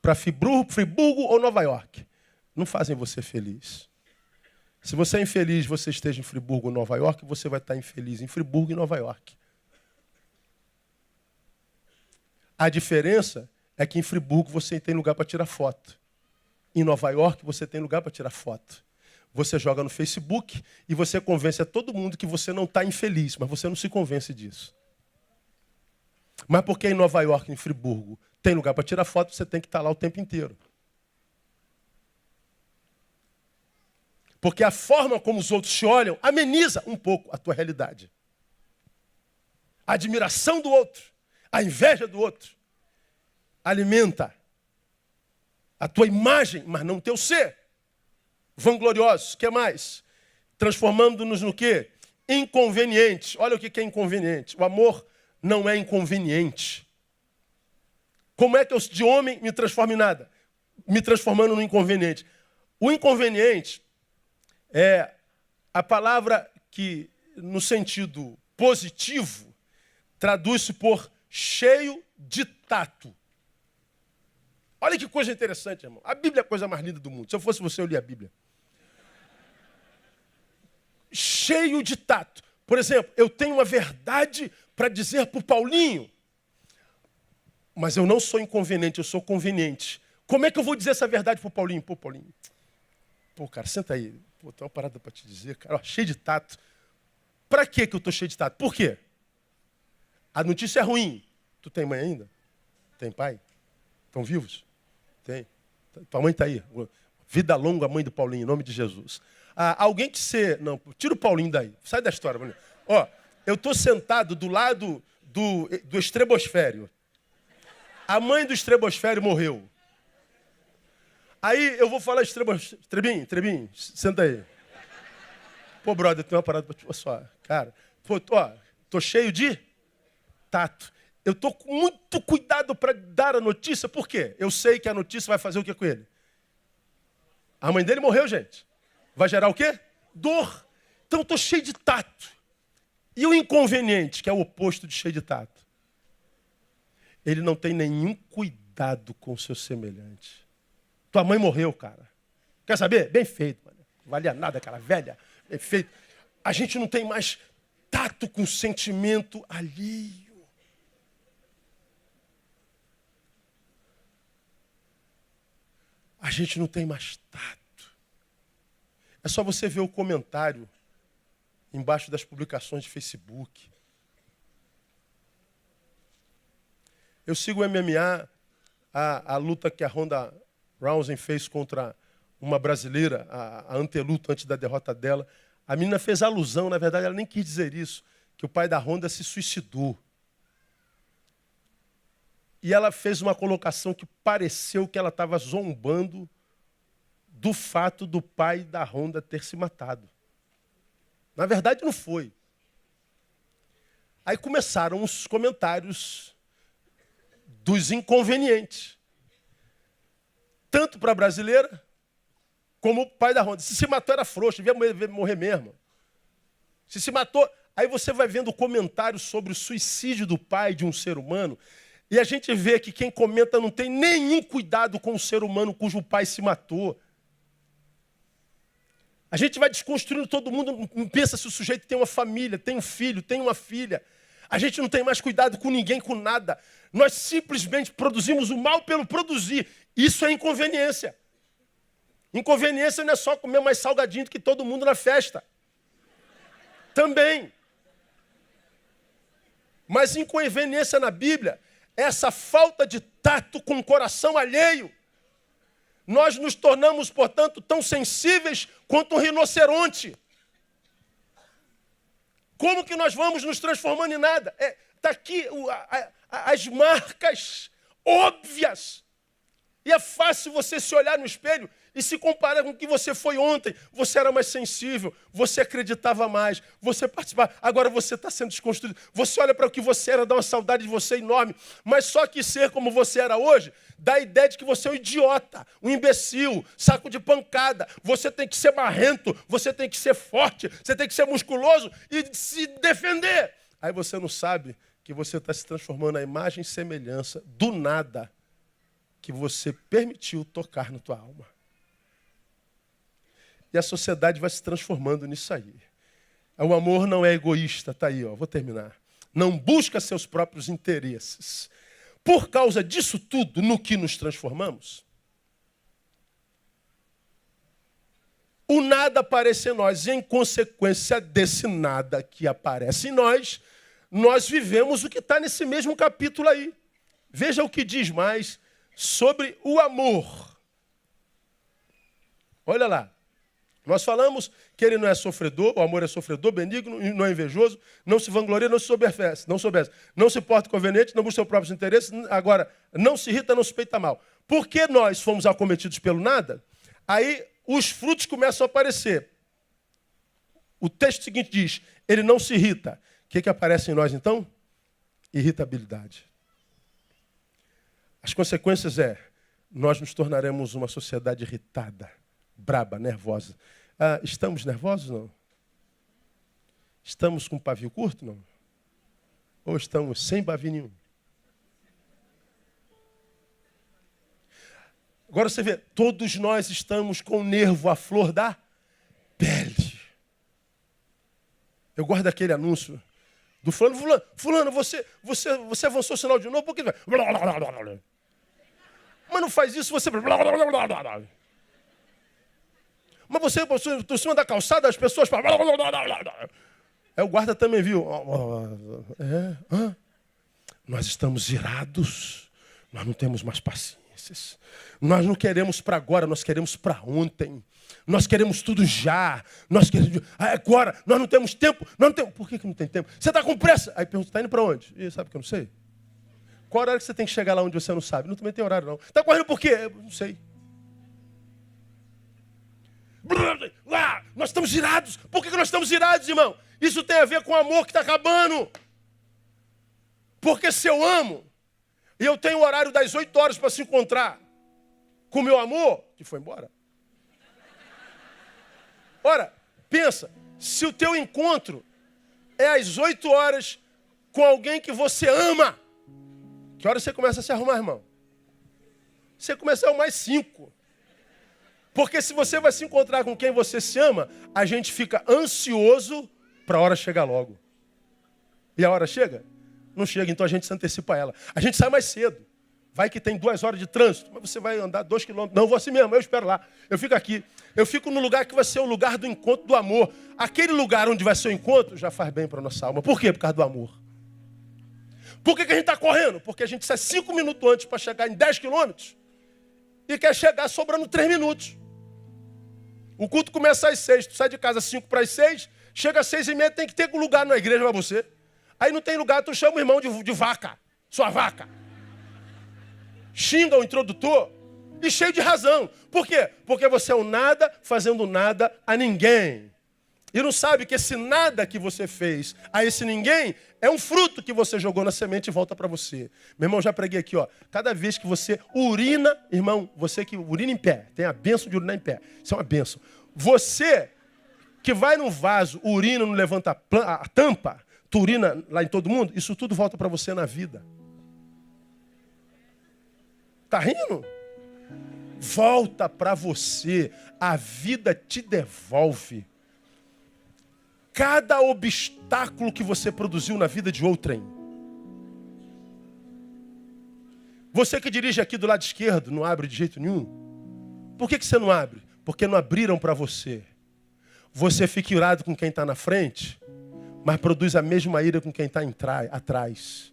para Friburgo ou Nova York não fazem você feliz. Se você é infeliz, você esteja em Friburgo ou Nova York, você vai estar infeliz em Friburgo e Nova York. A diferença é que em Friburgo você tem lugar para tirar foto. Em Nova York você tem lugar para tirar foto. Você joga no Facebook e você convence a todo mundo que você não está infeliz, mas você não se convence disso. Mas porque em Nova York, em Friburgo, tem lugar para tirar foto, você tem que estar lá o tempo inteiro. Porque a forma como os outros te olham ameniza um pouco a tua realidade. A admiração do outro, a inveja do outro, alimenta a tua imagem, mas não o teu ser. Vangloriosos, o que mais? Transformando-nos no quê? Inconvenientes. Olha o que é inconveniente. O amor não é inconveniente. Como é que eu, de homem, me transformo em nada? Me transformando no inconveniente. O inconveniente é a palavra que, no sentido positivo, traduz-se por cheio de tato. Olha que coisa interessante, irmão. A Bíblia é a coisa mais linda do mundo. Se eu fosse você, eu lia a Bíblia. Cheio de tato. Por exemplo, eu tenho uma verdade para dizer para o Paulinho, mas eu não sou inconveniente, eu sou conveniente. Como é que eu vou dizer essa verdade para o Paulinho? Pô, Paulinho, cara, senta aí. Pô, tem uma parada para te dizer, cara. Ó, cheio de tato. Para que eu estou cheio de tato? Por quê? A notícia é ruim. Tu tem mãe ainda? Tem pai? Estão vivos? Tem. Tua mãe está aí. Vida longa, mãe do Paulinho, em nome de Jesus. Alguém que você... Não, tira o Paulinho daí. Sai da história, Paulinho. Ó, eu estou sentado do lado do estrebosfério. A mãe do estrebosfério morreu. Aí eu vou falar Trebinho, senta aí. Pô, brother, tem uma parada para te mostrar. Cara, pô, ó, tô cheio de tato. Eu tô com muito cuidado para dar a notícia. Por quê? Eu sei que a notícia vai fazer o que com ele? A mãe dele morreu, gente. Vai gerar o quê? Dor. Então eu tô cheio de tato. E o inconveniente, que é o oposto de cheio de tato? Ele não tem nenhum cuidado com o seu semelhante. Tua mãe morreu, cara. Quer saber? Bem feito, mano. Não valia nada aquela velha. Bem feito. A gente não tem mais tato com sentimento alheio. A gente não tem mais tato. É só você ver o comentário embaixo das publicações de Facebook. Eu sigo o MMA, a luta que a Ronda Rousey fez contra uma brasileira, a anteluta, antes da derrota dela. A menina fez alusão, na verdade ela nem quis dizer isso, que o pai da Ronda se suicidou. E ela fez uma colocação que pareceu que ela estava zombando do fato do pai da Ronda ter se matado. Na verdade, não foi. Aí começaram os comentários dos inconvenientes. Tanto para a brasileira, como o pai da Ronda. Se matou, era frouxo, devia morrer mesmo. Se matou, aí você vai vendo comentários sobre o suicídio do pai de um ser humano, e a gente vê que quem comenta não tem nenhum cuidado com o ser humano cujo pai se matou. A gente vai desconstruindo todo mundo, não pensa se o sujeito tem uma família, tem um filho, tem uma filha. A gente não tem mais cuidado com ninguém, com nada. Nós simplesmente produzimos o mal pelo produzir. Isso é inconveniência. Inconveniência não é só comer mais salgadinho do que todo mundo na festa. Também. Mas inconveniência na Bíblia é essa falta de tato com o coração alheio. Nós nos tornamos, portanto, tão sensíveis quanto um rinoceronte. Como que nós vamos nos transformando em nada? Está aqui as marcas óbvias E é fácil você se olhar no espelho e se comparar com o que você foi ontem. Você era mais sensível, você acreditava mais, você participava. Agora você está sendo desconstruído. Você olha para o que você era, dá uma saudade de você enorme. Mas só que ser como você era hoje, dá a ideia de que você é um idiota, um imbecil, saco de pancada. Você tem que ser marrento, você tem que ser forte, você tem que ser musculoso e se defender. Aí você não sabe que você está se transformando na imagem e semelhança do nada que você permitiu tocar na tua alma. E a sociedade vai se transformando nisso aí. O amor não é egoísta, tá aí, ó, vou terminar. Não busca seus próprios interesses. Por causa disso tudo, no que nos transformamos, o nada aparece em nós. E em consequência desse nada que aparece em nós, nós vivemos o que está nesse mesmo capítulo aí. Veja o que diz mais sobre o amor. Olha lá. Nós falamos que ele não é sofredor, o amor é sofredor, benigno, não é invejoso, não se vangloria, não se soberbece, não se porta conveniente, não busca seus próprios interesses, agora, não se irrita, não suspeita mal. Porque nós fomos acometidos pelo nada, aí os frutos começam a aparecer. O texto seguinte diz, ele não se irrita. O que aparece em nós, então? Irritabilidade. As consequências nós nos tornaremos uma sociedade irritada, braba, nervosa. Estamos nervosos, não? Estamos com pavio curto, não? Ou estamos sem pavio nenhum? Agora você vê, todos nós estamos com o nervo à flor da pele. Eu gosto daquele anúncio do fulano, você avançou o sinal de novo, por que vai? Mas não faz isso, você... Mas você passou por cima da calçada, as pessoas... O guarda também viu. Nós estamos irados, nós não temos mais paciências. Nós não queremos para agora, nós queremos para ontem. Nós queremos tudo já. Nós queremos agora, nós não temos tempo. Por que não tem tempo? Você está com pressa. Aí pergunta, está indo para onde? E sabe que eu não sei? Qual horário que você tem que chegar lá onde você não sabe? Não, também tem horário, não. Está correndo por quê? Eu não sei. Nós estamos irados. Por que nós estamos irados, irmão? Isso tem a ver com o amor que está acabando. Porque se eu amo, e eu tenho o horário das 8 horas para se encontrar com o meu amor, que foi embora. Ora, pensa, se o teu encontro é às 8 horas com alguém que você ama, que hora você começa a se arrumar, irmão? Você começa a arrumar às 5. Porque se você vai se encontrar com quem você se ama, a gente fica ansioso para a hora chegar logo. E a hora chega? Não chega, então a gente se antecipa a ela. A gente sai mais cedo. Vai que tem 2 horas de trânsito, mas você vai andar 2 quilômetros. Não, vou assim mesmo, eu espero lá. Eu fico aqui. Eu fico no lugar que vai ser o lugar do encontro do amor. Aquele lugar onde vai ser o encontro já faz bem para a nossa alma. Por quê? Por causa do amor. Por que a gente está correndo? Porque a gente sai 5 minutos antes para chegar em 10 quilômetros e quer chegar sobrando 3 minutos. O culto começa às 6, tu sai de casa 5 para as 6, chega às 6:30, tem que ter um lugar na igreja para você. Aí não tem lugar, tu chama o irmão de vaca, sua vaca. Xinga o introdutor e cheio de razão. Por quê? Porque você é um nada fazendo nada a ninguém. E não sabe que esse nada que você fez a esse ninguém é um fruto que você jogou na semente e volta para você. Meu irmão, já preguei aqui, ó. Cada vez que você urina, irmão, você que urina em pé, tem a bênção de urinar em pé. Isso é uma bênção. Você que vai no vaso, urina, não levanta a tampa, tu urina lá em todo mundo, isso tudo volta para você na vida. Tá rindo? Volta para você. A vida te devolve. Cada obstáculo que você produziu na vida de outrem. Você que dirige aqui do lado esquerdo, não abre de jeito nenhum. Por que você não abre? Porque não abriram para você. Você fica irado com quem está na frente, mas produz a mesma ira com quem está atrás.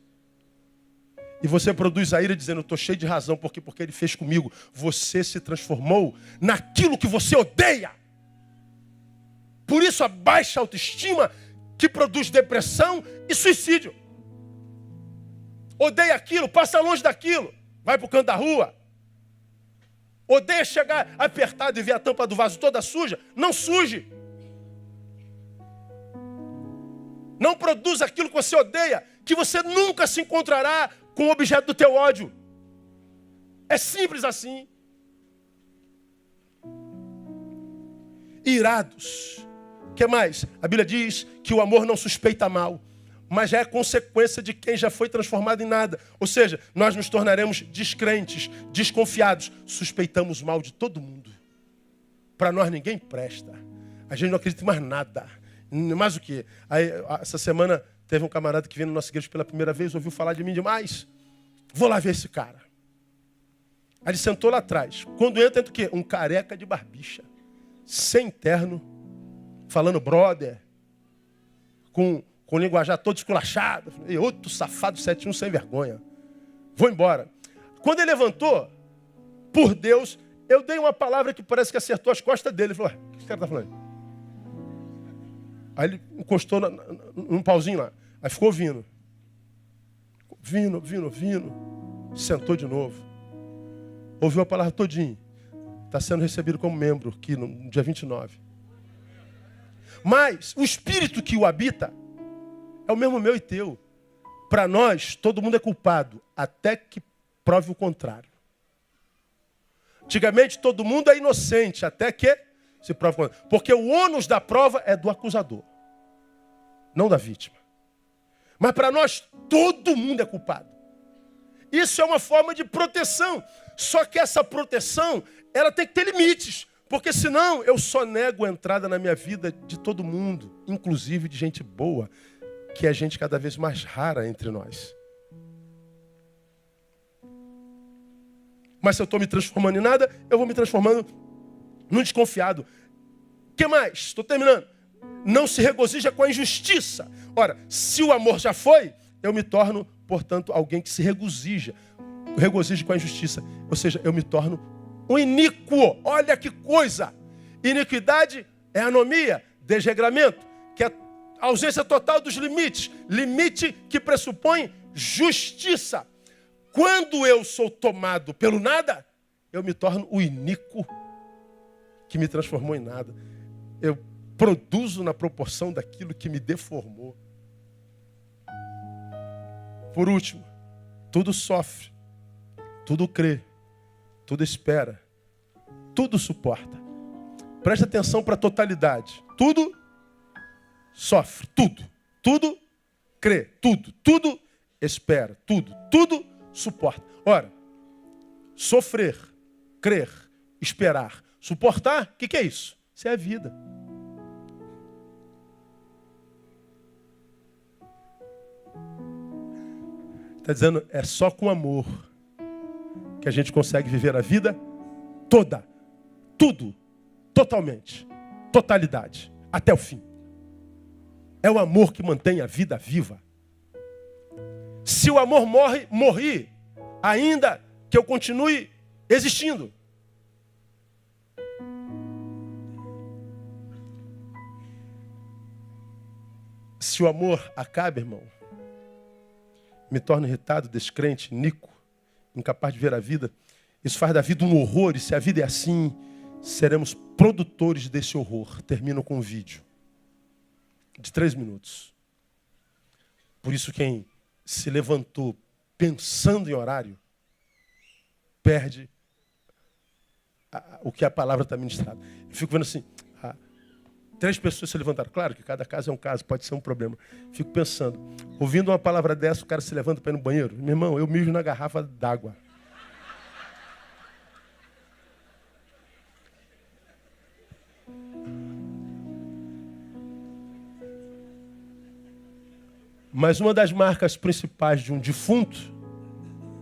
E você produz a ira dizendo, eu estou cheio de razão, porque ele fez comigo. Você se transformou naquilo que você odeia. Por isso a baixa autoestima que produz depressão e suicídio. Odeia aquilo, passa longe daquilo, vai para o canto da rua. Odeia chegar apertado e ver a tampa do vaso toda suja? Não suje. Não produza aquilo que você odeia, que você nunca se encontrará com o objeto do teu ódio. É simples assim. Irados. O que mais? A Bíblia diz que o amor não suspeita mal, mas já é consequência de quem já foi transformado em nada. Ou seja, nós nos tornaremos descrentes, desconfiados, suspeitamos mal de todo mundo. Para nós ninguém presta. A gente não acredita em mais nada. Mais o quê? Aí, essa semana teve um camarada que veio na nossa igreja pela primeira vez, ouviu falar de mim demais. Vou lá ver esse cara. Aí ele sentou lá atrás. Quando entra o quê? Um careca de barbicha. Sem terno. Falando brother. Com linguajar todo esculachado. E outro safado 71 sem vergonha. Vou embora. Quando ele levantou, por Deus, eu dei uma palavra que parece que acertou as costas dele. Ele falou, o que esse cara está falando? Aí ele encostou num pauzinho lá. Aí ficou ouvindo. Ouvindo. Sentou de novo. Ouviu a palavra todinha. Está sendo recebido como membro aqui no dia 29. Mas o espírito que o habita é o mesmo meu e teu. Para nós, todo mundo é culpado, até que prove o contrário. Antigamente, todo mundo é inocente, até que se prove o contrário. Porque o ônus da prova é do acusador, não da vítima. Mas para nós, todo mundo é culpado. Isso é uma forma de proteção. Só que essa proteção, ela tem que ter limites. Porque senão eu só nego a entrada na minha vida de todo mundo, inclusive de gente boa, que é gente cada vez mais rara entre nós. Mas se eu estou me transformando em nada, eu vou me transformando num desconfiado. O que mais? Estou terminando. Não se regozija com a injustiça. Ora, se o amor já foi, eu me torno, portanto, alguém que se regozija com a injustiça. Ou seja, eu me torno um iníquo. Olha que coisa! Iniquidade é anomia, desregramento, que é a ausência total dos limites. Limite que pressupõe justiça. Quando eu sou tomado pelo nada, eu me torno o iníquo que me transformou em nada. Eu produzo na proporção daquilo que me deformou. Por último, tudo sofre, tudo crê, tudo espera, tudo suporta. Preste atenção para a totalidade. Tudo sofre, tudo crê, tudo espera, tudo suporta. Ora, sofrer, crer, esperar, suportar, o que é isso? Isso é a vida. Está dizendo, é só com amor que a gente consegue viver a vida toda. Tudo. Totalmente. Totalidade. Até o fim. É o amor que mantém a vida viva. Se o amor morri, ainda que eu continue existindo. Se o amor acaba, irmão, me torno irritado, descrente, iníquo, incapaz de ver a vida. Isso faz da vida um horror. E se a vida é assim, seremos produtores desse horror. Termino com um vídeo de 3 minutos. Por isso quem se levantou pensando em horário, perde o que a palavra está ministrando. Eu fico vendo assim, 3 pessoas se levantaram. Claro que cada caso é um caso, pode ser um problema. Fico pensando, ouvindo uma palavra dessa, o cara se levanta para ir no banheiro. Meu irmão, eu mijo na garrafa d'água. Mas uma das marcas principais de um defunto,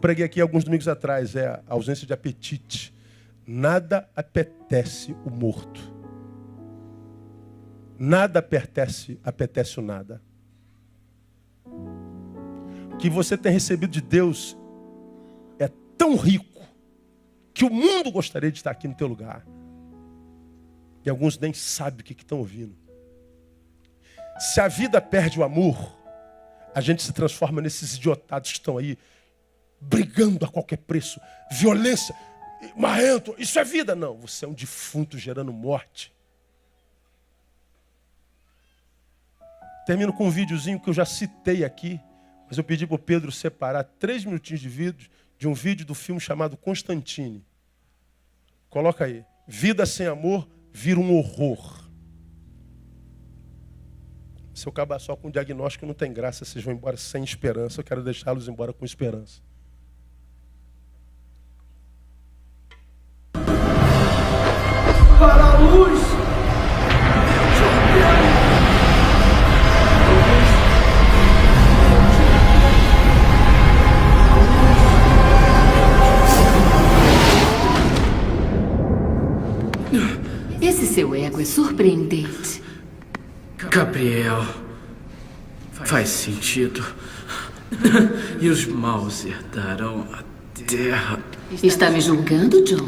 preguei aqui alguns domingos atrás, é a ausência de apetite. Nada apetece o morto. Nada apetece o nada. O que você tem recebido de Deus é tão rico que o mundo gostaria de estar aqui no teu lugar. E alguns nem sabem o que estão ouvindo. Se a vida perde o amor, a gente se transforma nesses idiotados que estão aí brigando a qualquer preço. Violência. marrento, isso é vida. Não, você é um defunto gerando morte. Termino com um videozinho que eu já citei aqui, mas eu pedi para o Pedro separar 3 minutinhos de vídeo de um vídeo do filme chamado Constantine. Coloca aí. Vida sem amor vira um horror. Se eu acabar só com o diagnóstico, não tem graça. Vocês vão embora sem esperança. Eu quero deixá-los embora com esperança. Para a luz! Esse seu ego é surpreendente. Gabriel, faz sentido. E os maus herdarão a terra. Está me julgando, John?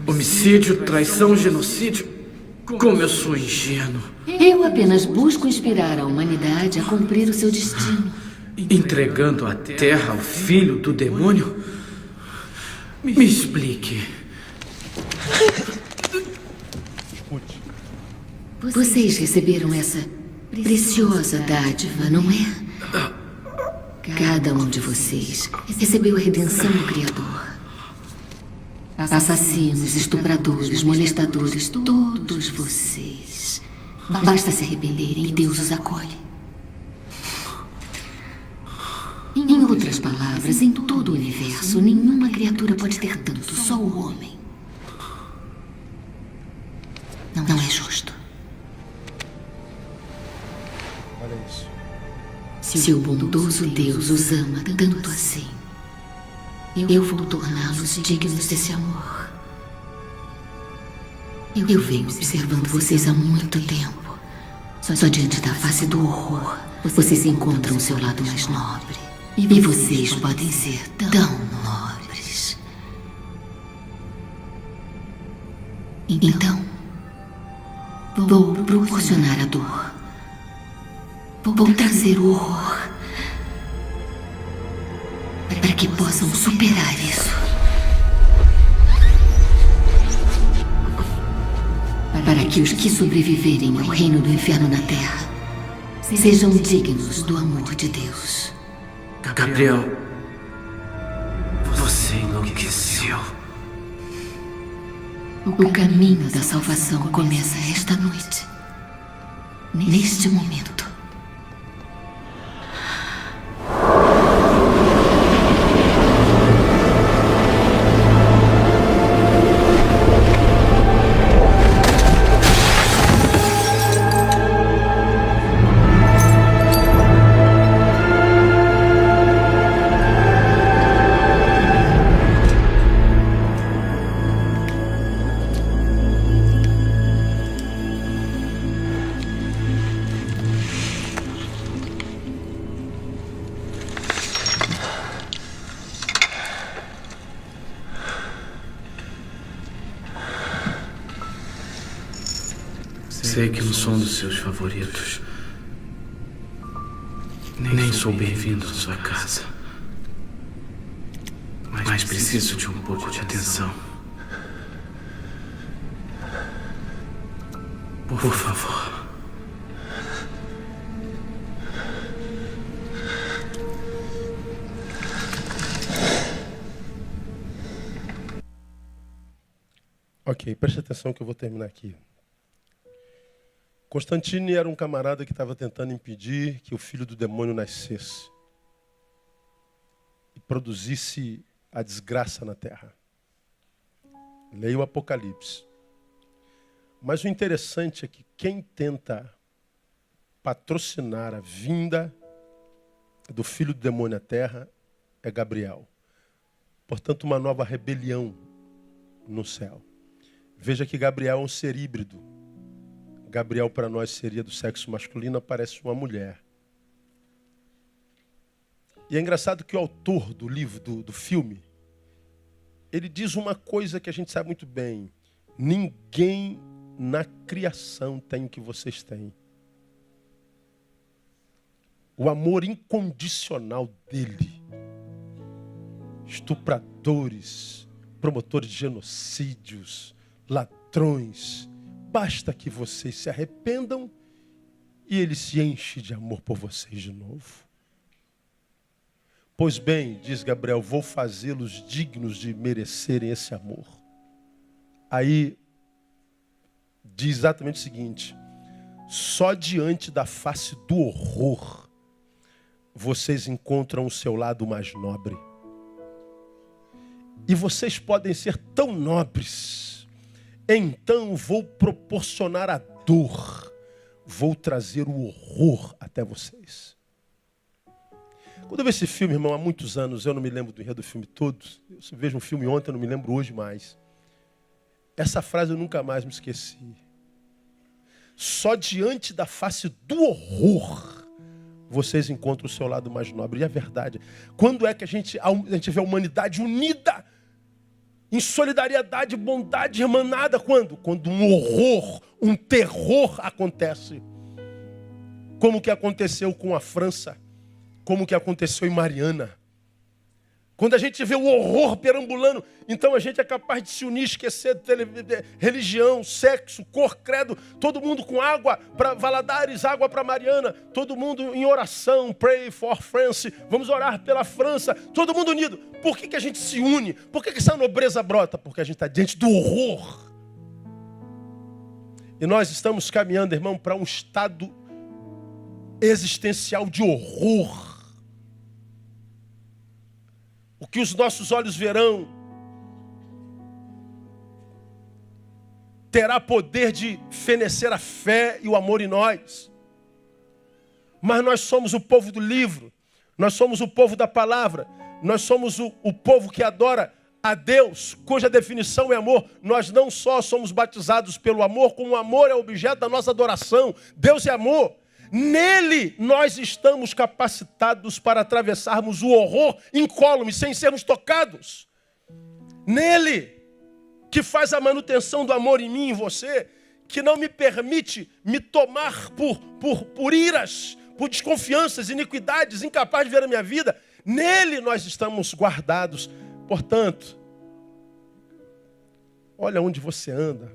Homicídio, traição, genocídio. Como eu sou ingênuo. Eu apenas busco inspirar a humanidade a cumprir o seu destino. Entregando a terra ao filho do demônio? Me explique. Escute. Vocês receberam essa preciosa dádiva, não é? Cada um de vocês recebeu a redenção do Criador. Assassinos, estupradores, molestadores, todos vocês. Basta se arrependerem e Deus os acolhe. Em outras palavras, em todo o universo, nenhuma criatura pode ter tanto, só o homem. Não é justo. Olha isso. Se o bondoso Deus os ama tanto assim, eu vou torná-los dignos desse amor. Eu venho observando vocês há muito tempo. Só diante da face do horror, vocês encontram o seu lado mais nobre. E vocês podem ser tão nobres. Então, vou proporcionar a dor. Vou trazer o horror. Para que possam superar isso. Para que os que sobreviverem ao reino do inferno na Terra sejam dignos do amor de Deus. Gabriel, você enlouqueceu. O caminho da salvação começa esta noite. Neste momento. Sei que não sou um dos seus favoritos. Nem sou bem-vindo à sua casa. Mas preciso de um pouco de atenção. Por favor. Ok, preste atenção que eu vou terminar aqui. Constantine era um camarada que estava tentando impedir que o filho do demônio nascesse e produzisse a desgraça na terra. Leia o Apocalipse. Mas o interessante é que quem tenta patrocinar a vinda do filho do demônio à terra é Gabriel. Portanto, uma nova rebelião no céu. Veja que Gabriel é um ser híbrido. Gabriel para nós seria do sexo masculino, aparece uma mulher. E é engraçado que o autor do livro, do filme, ele diz uma coisa que a gente sabe muito bem. Ninguém na criação tem o que vocês têm. O amor incondicional dele estupradores, promotores de genocídios, ladrões. Basta que vocês se arrependam e ele se enche de amor por vocês de novo. Pois bem, diz Gabriel, vou fazê-los dignos de merecerem esse amor. Aí diz exatamente o seguinte: só diante da face do horror vocês encontram o seu lado mais nobre. E vocês podem ser tão nobres. Então vou proporcionar a dor. Vou trazer o horror até vocês. Quando eu vi esse filme, irmão, há muitos anos, eu não me lembro do enredo do filme todo. Eu vejo um filme ontem, eu não me lembro hoje mais. Essa frase eu nunca mais me esqueci. Só diante da face do horror vocês encontram o seu lado mais nobre. E é verdade. Quando é que a gente vê a humanidade unida em solidariedade, bondade irmanada? Quando? Quando um horror, um terror acontece. Como que aconteceu com a França. Como que aconteceu em Mariana. Quando a gente vê o horror perambulando, então a gente é capaz de se unir, esquecer religião, sexo, cor, credo, todo mundo com água para Valadares, água para Mariana, todo mundo em oração, pray for France, vamos orar pela França, todo mundo unido. Por que a gente se une? Por que essa nobreza brota? Porque a gente está diante do horror. E nós estamos caminhando, irmão, para um estado existencial de horror. O que os nossos olhos verão terá poder de fenecer a fé e o amor em nós. Mas nós somos o povo do livro, nós somos o povo da palavra, nós somos o povo que adora a Deus, cuja definição é amor. Nós não só somos batizados pelo amor, como o amor é objeto da nossa adoração. Deus é amor. Nele nós estamos capacitados para atravessarmos o horror incólume, sem sermos tocados. Nele, que faz a manutenção do amor em mim e em você, que não me permite me tomar por iras, por desconfianças, iniquidades, incapaz de ver a minha vida. Nele nós estamos guardados. Portanto, olha onde você anda,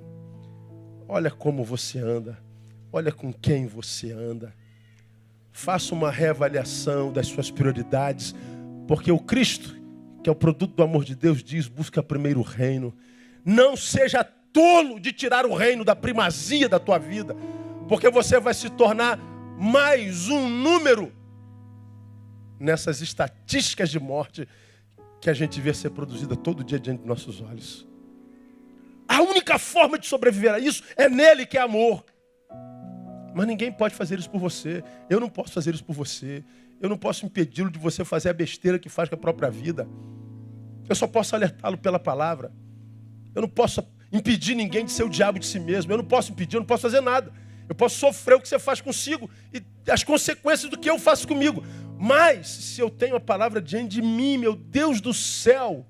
olha como você anda. Olha com quem você anda. Faça uma reavaliação das suas prioridades. Porque o Cristo, que é o produto do amor de Deus, diz: busca primeiro o reino. Não seja tolo de tirar o reino da primazia da tua vida. Porque você vai se tornar mais um número nessas estatísticas de morte que a gente vê ser produzida todo dia diante dos nossos olhos. A única forma de sobreviver a isso é nele, que é amor. Mas ninguém pode fazer isso por você. Eu não posso fazer isso por você. Eu não posso impedi-lo de você fazer a besteira que faz com a própria vida. Eu só posso alertá-lo pela palavra. Eu não posso impedir ninguém de ser o diabo de si mesmo. Eu não posso impedir, eu não posso fazer nada. Eu posso sofrer o que você faz consigo e as consequências do que eu faço comigo. Mas, se eu tenho a palavra diante de mim, meu Deus do céu,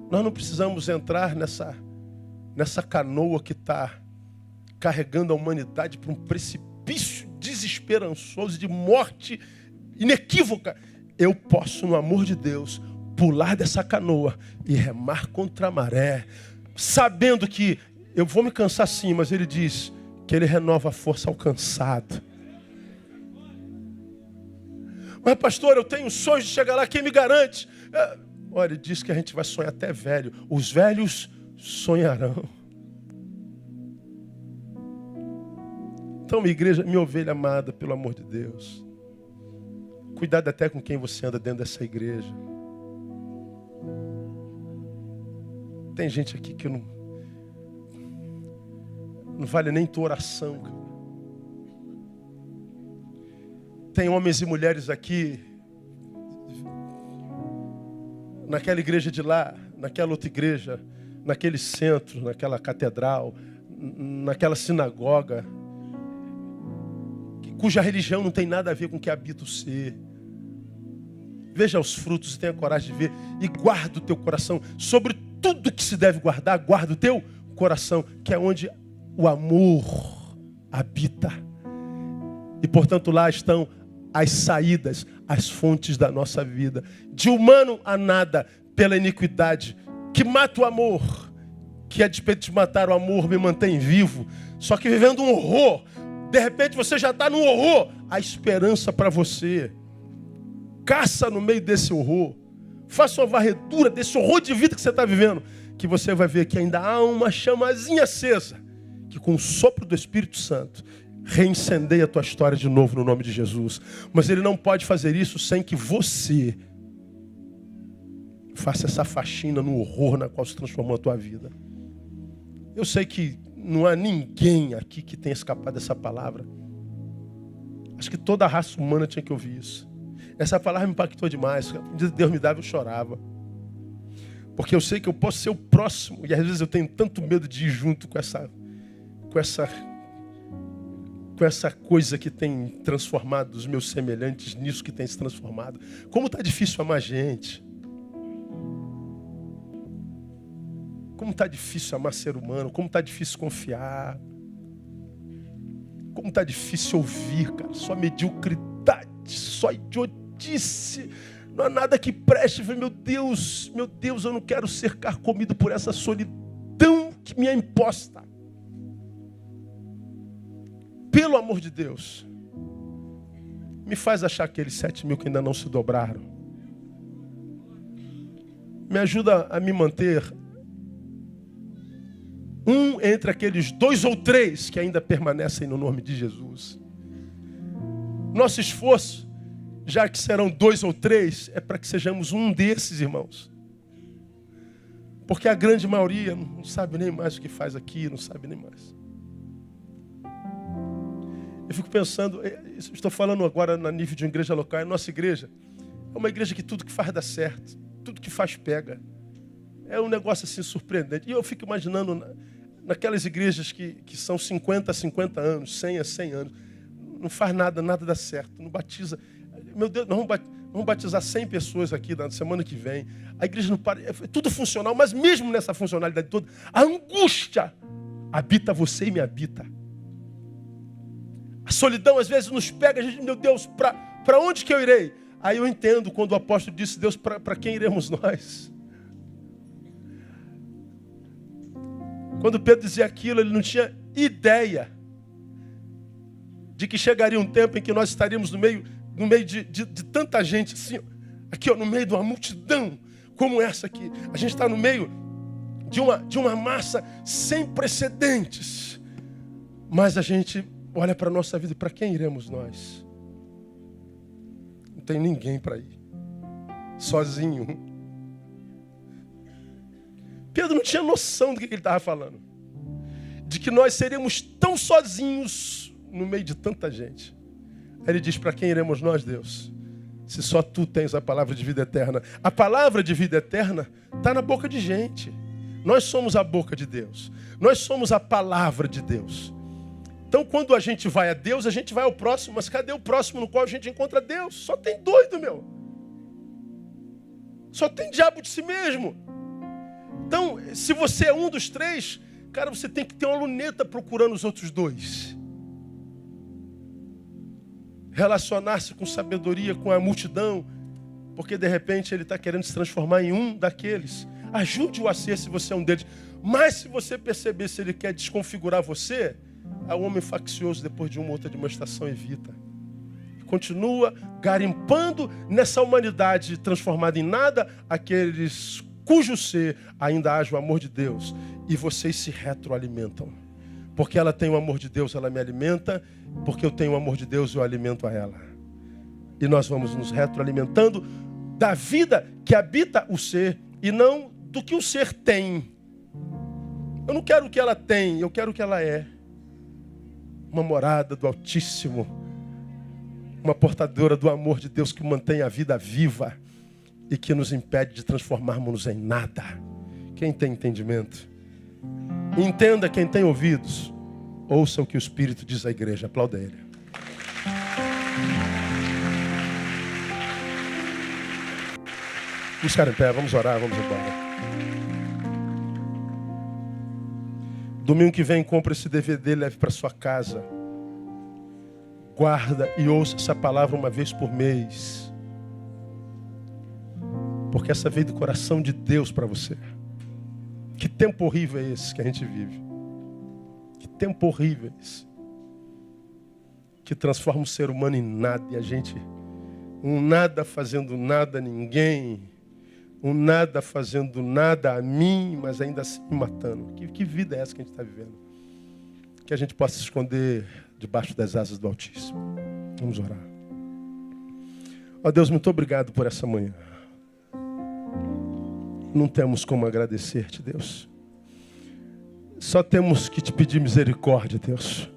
nós não precisamos entrar nessa canoa que está carregando a humanidade para um precipício desesperançoso de morte inequívoca. Eu posso, no amor de Deus, pular dessa canoa e remar contra a maré, sabendo que eu vou me cansar sim, mas ele diz que ele renova a força ao cansado. Mas pastor, eu tenho sonhos de chegar lá, quem me garante? Olha, ele diz que a gente vai sonhar até velho. Os velhos sonharão. Então, minha igreja, minha ovelha amada, pelo amor de Deus, cuidado até com quem você anda dentro dessa igreja. Tem gente aqui que não vale nem tua oração, cara. Tem homens e mulheres aqui, naquela igreja de lá, naquela outra igreja, naquele centro, naquela catedral, naquela sinagoga, cuja religião não tem nada a ver com o que habita o ser. Veja os frutos e tenha coragem de ver. E guarda o teu coração. Sobre tudo que se deve guardar, guarda o teu coração, que é onde o amor habita. E, portanto, lá estão as saídas, as fontes da nossa vida. De humano a nada pela iniquidade, que mata o amor, que a despeito de matar o amor me mantém vivo, só que vivendo um horror. De repente você já está num horror. A esperança para você. Caça no meio desse horror. Faça uma varredura desse horror de vida que você está vivendo, que você vai ver que ainda há uma chamazinha acesa, que com o sopro do Espírito Santo reincendeia a tua história de novo no nome de Jesus. Mas ele não pode fazer isso sem que você faça essa faxina no horror na qual se transformou a tua vida. Eu sei que não há ninguém aqui que tenha escapado dessa palavra. Acho que toda a raça humana tinha que ouvir isso. Essa palavra me impactou demais. Deus me dava, eu chorava. Porque eu sei que eu posso ser o próximo. E às vezes eu tenho tanto medo de ir junto com essa coisa que tem transformado os meus semelhantes nisso que tem se transformado. Como está difícil amar gente. Como está difícil amar ser humano. Como está difícil confiar. Como está difícil ouvir, cara. Só mediocridade, só idiotice. Não há nada que preste. Meu Deus, eu não quero ser carcomido por essa solidão que me é imposta. Pelo amor de Deus, me faz achar aqueles 7.000 que ainda não se dobraram. Me ajuda a me manter entre aqueles 2 ou 3 que ainda permanecem no nome de Jesus. Nosso esforço, já que serão 2 ou 3, é para que sejamos um desses, irmãos. Porque a grande maioria não sabe nem mais o que faz aqui, não sabe nem mais. Eu fico pensando, estou falando agora no nível de uma igreja local, a nossa igreja é uma igreja que tudo que faz dá certo, tudo que faz pega. É um negócio assim surpreendente. E eu fico imaginando naquelas igrejas que são 50 a 50 anos, 100 a 100 anos, não faz nada dá certo, não batiza. Meu Deus, nós vamos batizar 100 pessoas aqui na semana que vem. A igreja não para, é tudo funcional, mas mesmo nessa funcionalidade toda, a angústia habita você e me habita. A solidão às vezes nos pega, a gente, meu Deus, para onde que eu irei? Aí eu entendo quando o apóstolo disse, Deus, para quem iremos nós? Quando Pedro dizia aquilo, ele não tinha ideia de que chegaria um tempo em que nós estaríamos no meio de tanta gente, assim, aqui ó, no meio de uma multidão como essa aqui. A gente está no meio de uma massa sem precedentes. Mas a gente olha para a nossa vida, para quem iremos nós? Não tem ninguém para ir. Sozinho. Pedro não tinha noção do que ele estava falando. De que nós seríamos tão sozinhos no meio de tanta gente. Aí ele diz, para quem iremos nós, Deus? Se só tu tens a palavra de vida eterna. A palavra de vida eterna está na boca de gente. Nós somos a boca de Deus. Nós somos a palavra de Deus. Então, quando a gente vai a Deus, a gente vai ao próximo. Mas cadê o próximo no qual a gente encontra Deus? Só tem doido, meu. Só tem diabo de si mesmo. Então, se você é um dos 3, cara, você tem que ter uma luneta procurando os outros 2. Relacionar-se com sabedoria, com a multidão, porque de repente ele está querendo se transformar em um daqueles. Ajude-o a ser se você é um deles. Mas se você perceber se ele quer desconfigurar você, o homem faccioso, depois de uma outra demonstração, evita. Continua garimpando nessa humanidade transformada em nada, aqueles cujo ser ainda haja o amor de Deus. E vocês se retroalimentam. Porque ela tem o amor de Deus, ela me alimenta. Porque eu tenho o amor de Deus, eu alimento a ela. E nós vamos nos retroalimentando da vida que habita o ser e não do que o ser tem. Eu não quero o que ela tem, eu quero o que ela é. Uma morada do Altíssimo. Uma portadora do amor de Deus que mantém a vida viva e que nos impede de transformarmos-nos em nada. Quem tem entendimento? Entenda, quem tem ouvidos. Ouça o que o Espírito diz à igreja. Aplauda ele. Vamos ficar em pé, vamos orar, vamos embora. Domingo que vem, compra esse DVD, leve para sua casa. Guarda e ouça essa palavra uma vez por mês. porque essa veio do coração de Deus para você. Que tempo horrível é esse que a gente vive? Que tempo horrível é esse? Que transforma o ser humano em nada e a gente, um nada fazendo nada a ninguém, um nada fazendo nada a mim, mas ainda assim me matando. Que vida é essa que a gente está vivendo? Que a gente possa se esconder debaixo das asas do Altíssimo. Vamos orar. Ó Deus, muito obrigado por essa manhã. Não temos como agradecer-te, Deus. Só temos que te pedir misericórdia, Deus.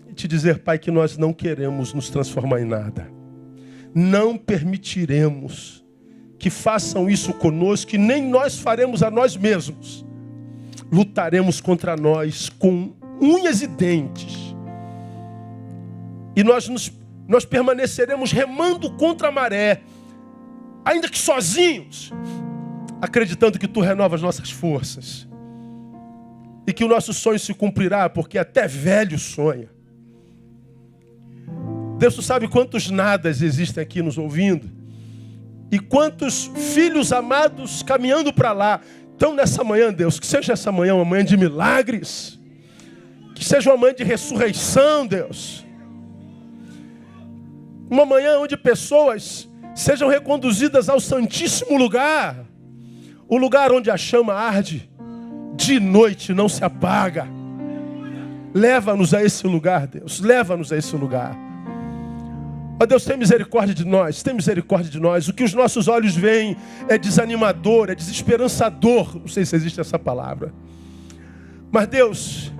E te dizer, Pai, que nós não queremos nos transformar em nada. Não permitiremos que façam isso conosco, e nem nós faremos a nós mesmos. Lutaremos contra nós com unhas e dentes. E nós permaneceremos remando contra a maré, ainda que sozinhos, acreditando que Tu renovas nossas forças. E que o nosso sonho se cumprirá, porque até velho sonha. Deus, Tu sabe quantos nadas existem aqui nos ouvindo. E quantos filhos amados caminhando para lá. Então nessa manhã, Deus, que seja essa manhã uma manhã de milagres. Que seja uma manhã de ressurreição, Deus. Uma manhã onde pessoas sejam reconduzidas ao santíssimo lugar. O lugar onde a chama arde de noite, não se apaga. Leva-nos a esse lugar, Deus. Leva-nos a esse lugar. Ó Deus, tem misericórdia de nós. Tem misericórdia de nós. O que os nossos olhos veem é desanimador, é desesperançador. Não sei se existe essa palavra. Mas Deus,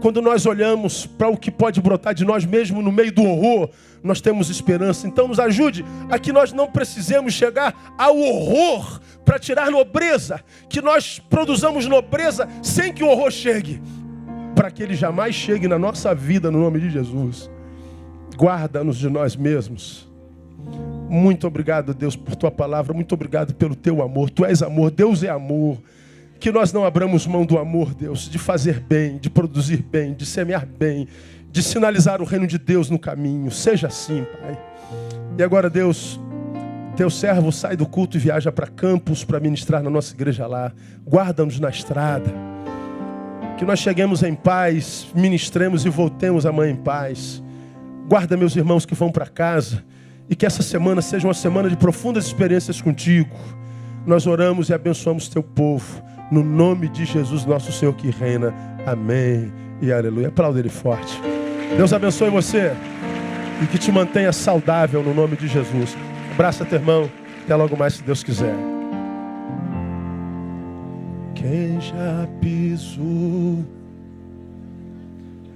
quando nós olhamos para o que pode brotar de nós mesmo no meio do horror, nós temos esperança. Então nos ajude a que nós não precisemos chegar ao horror para tirar nobreza. Que nós produzamos nobreza sem que o horror chegue. Para que ele jamais chegue na nossa vida, no nome de Jesus. Guarda-nos de nós mesmos. Muito obrigado, Deus, por Tua palavra. Muito obrigado pelo Teu amor. Tu és amor, Deus é amor. Que nós não abramos mão do amor, Deus, de fazer bem, de produzir bem, de semear bem, de sinalizar o reino de Deus no caminho. Seja assim, Pai. E agora, Deus, Teu servo sai do culto e viaja para Campos para ministrar na nossa igreja lá. Guarda-nos na estrada. Que nós cheguemos em paz, ministremos e voltemos amanhã em paz. Guarda meus irmãos que vão para casa. E que essa semana seja uma semana de profundas experiências contigo. Nós oramos e abençoamos Teu povo. No nome de Jesus, nosso Senhor que reina. Amém e aleluia. Aplauda Ele forte. Deus abençoe você. E que te mantenha saudável no nome de Jesus. Abraça teu irmão. Até logo mais, se Deus quiser. Quem já pisou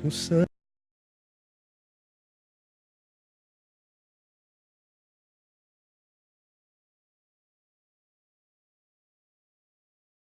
no sangue.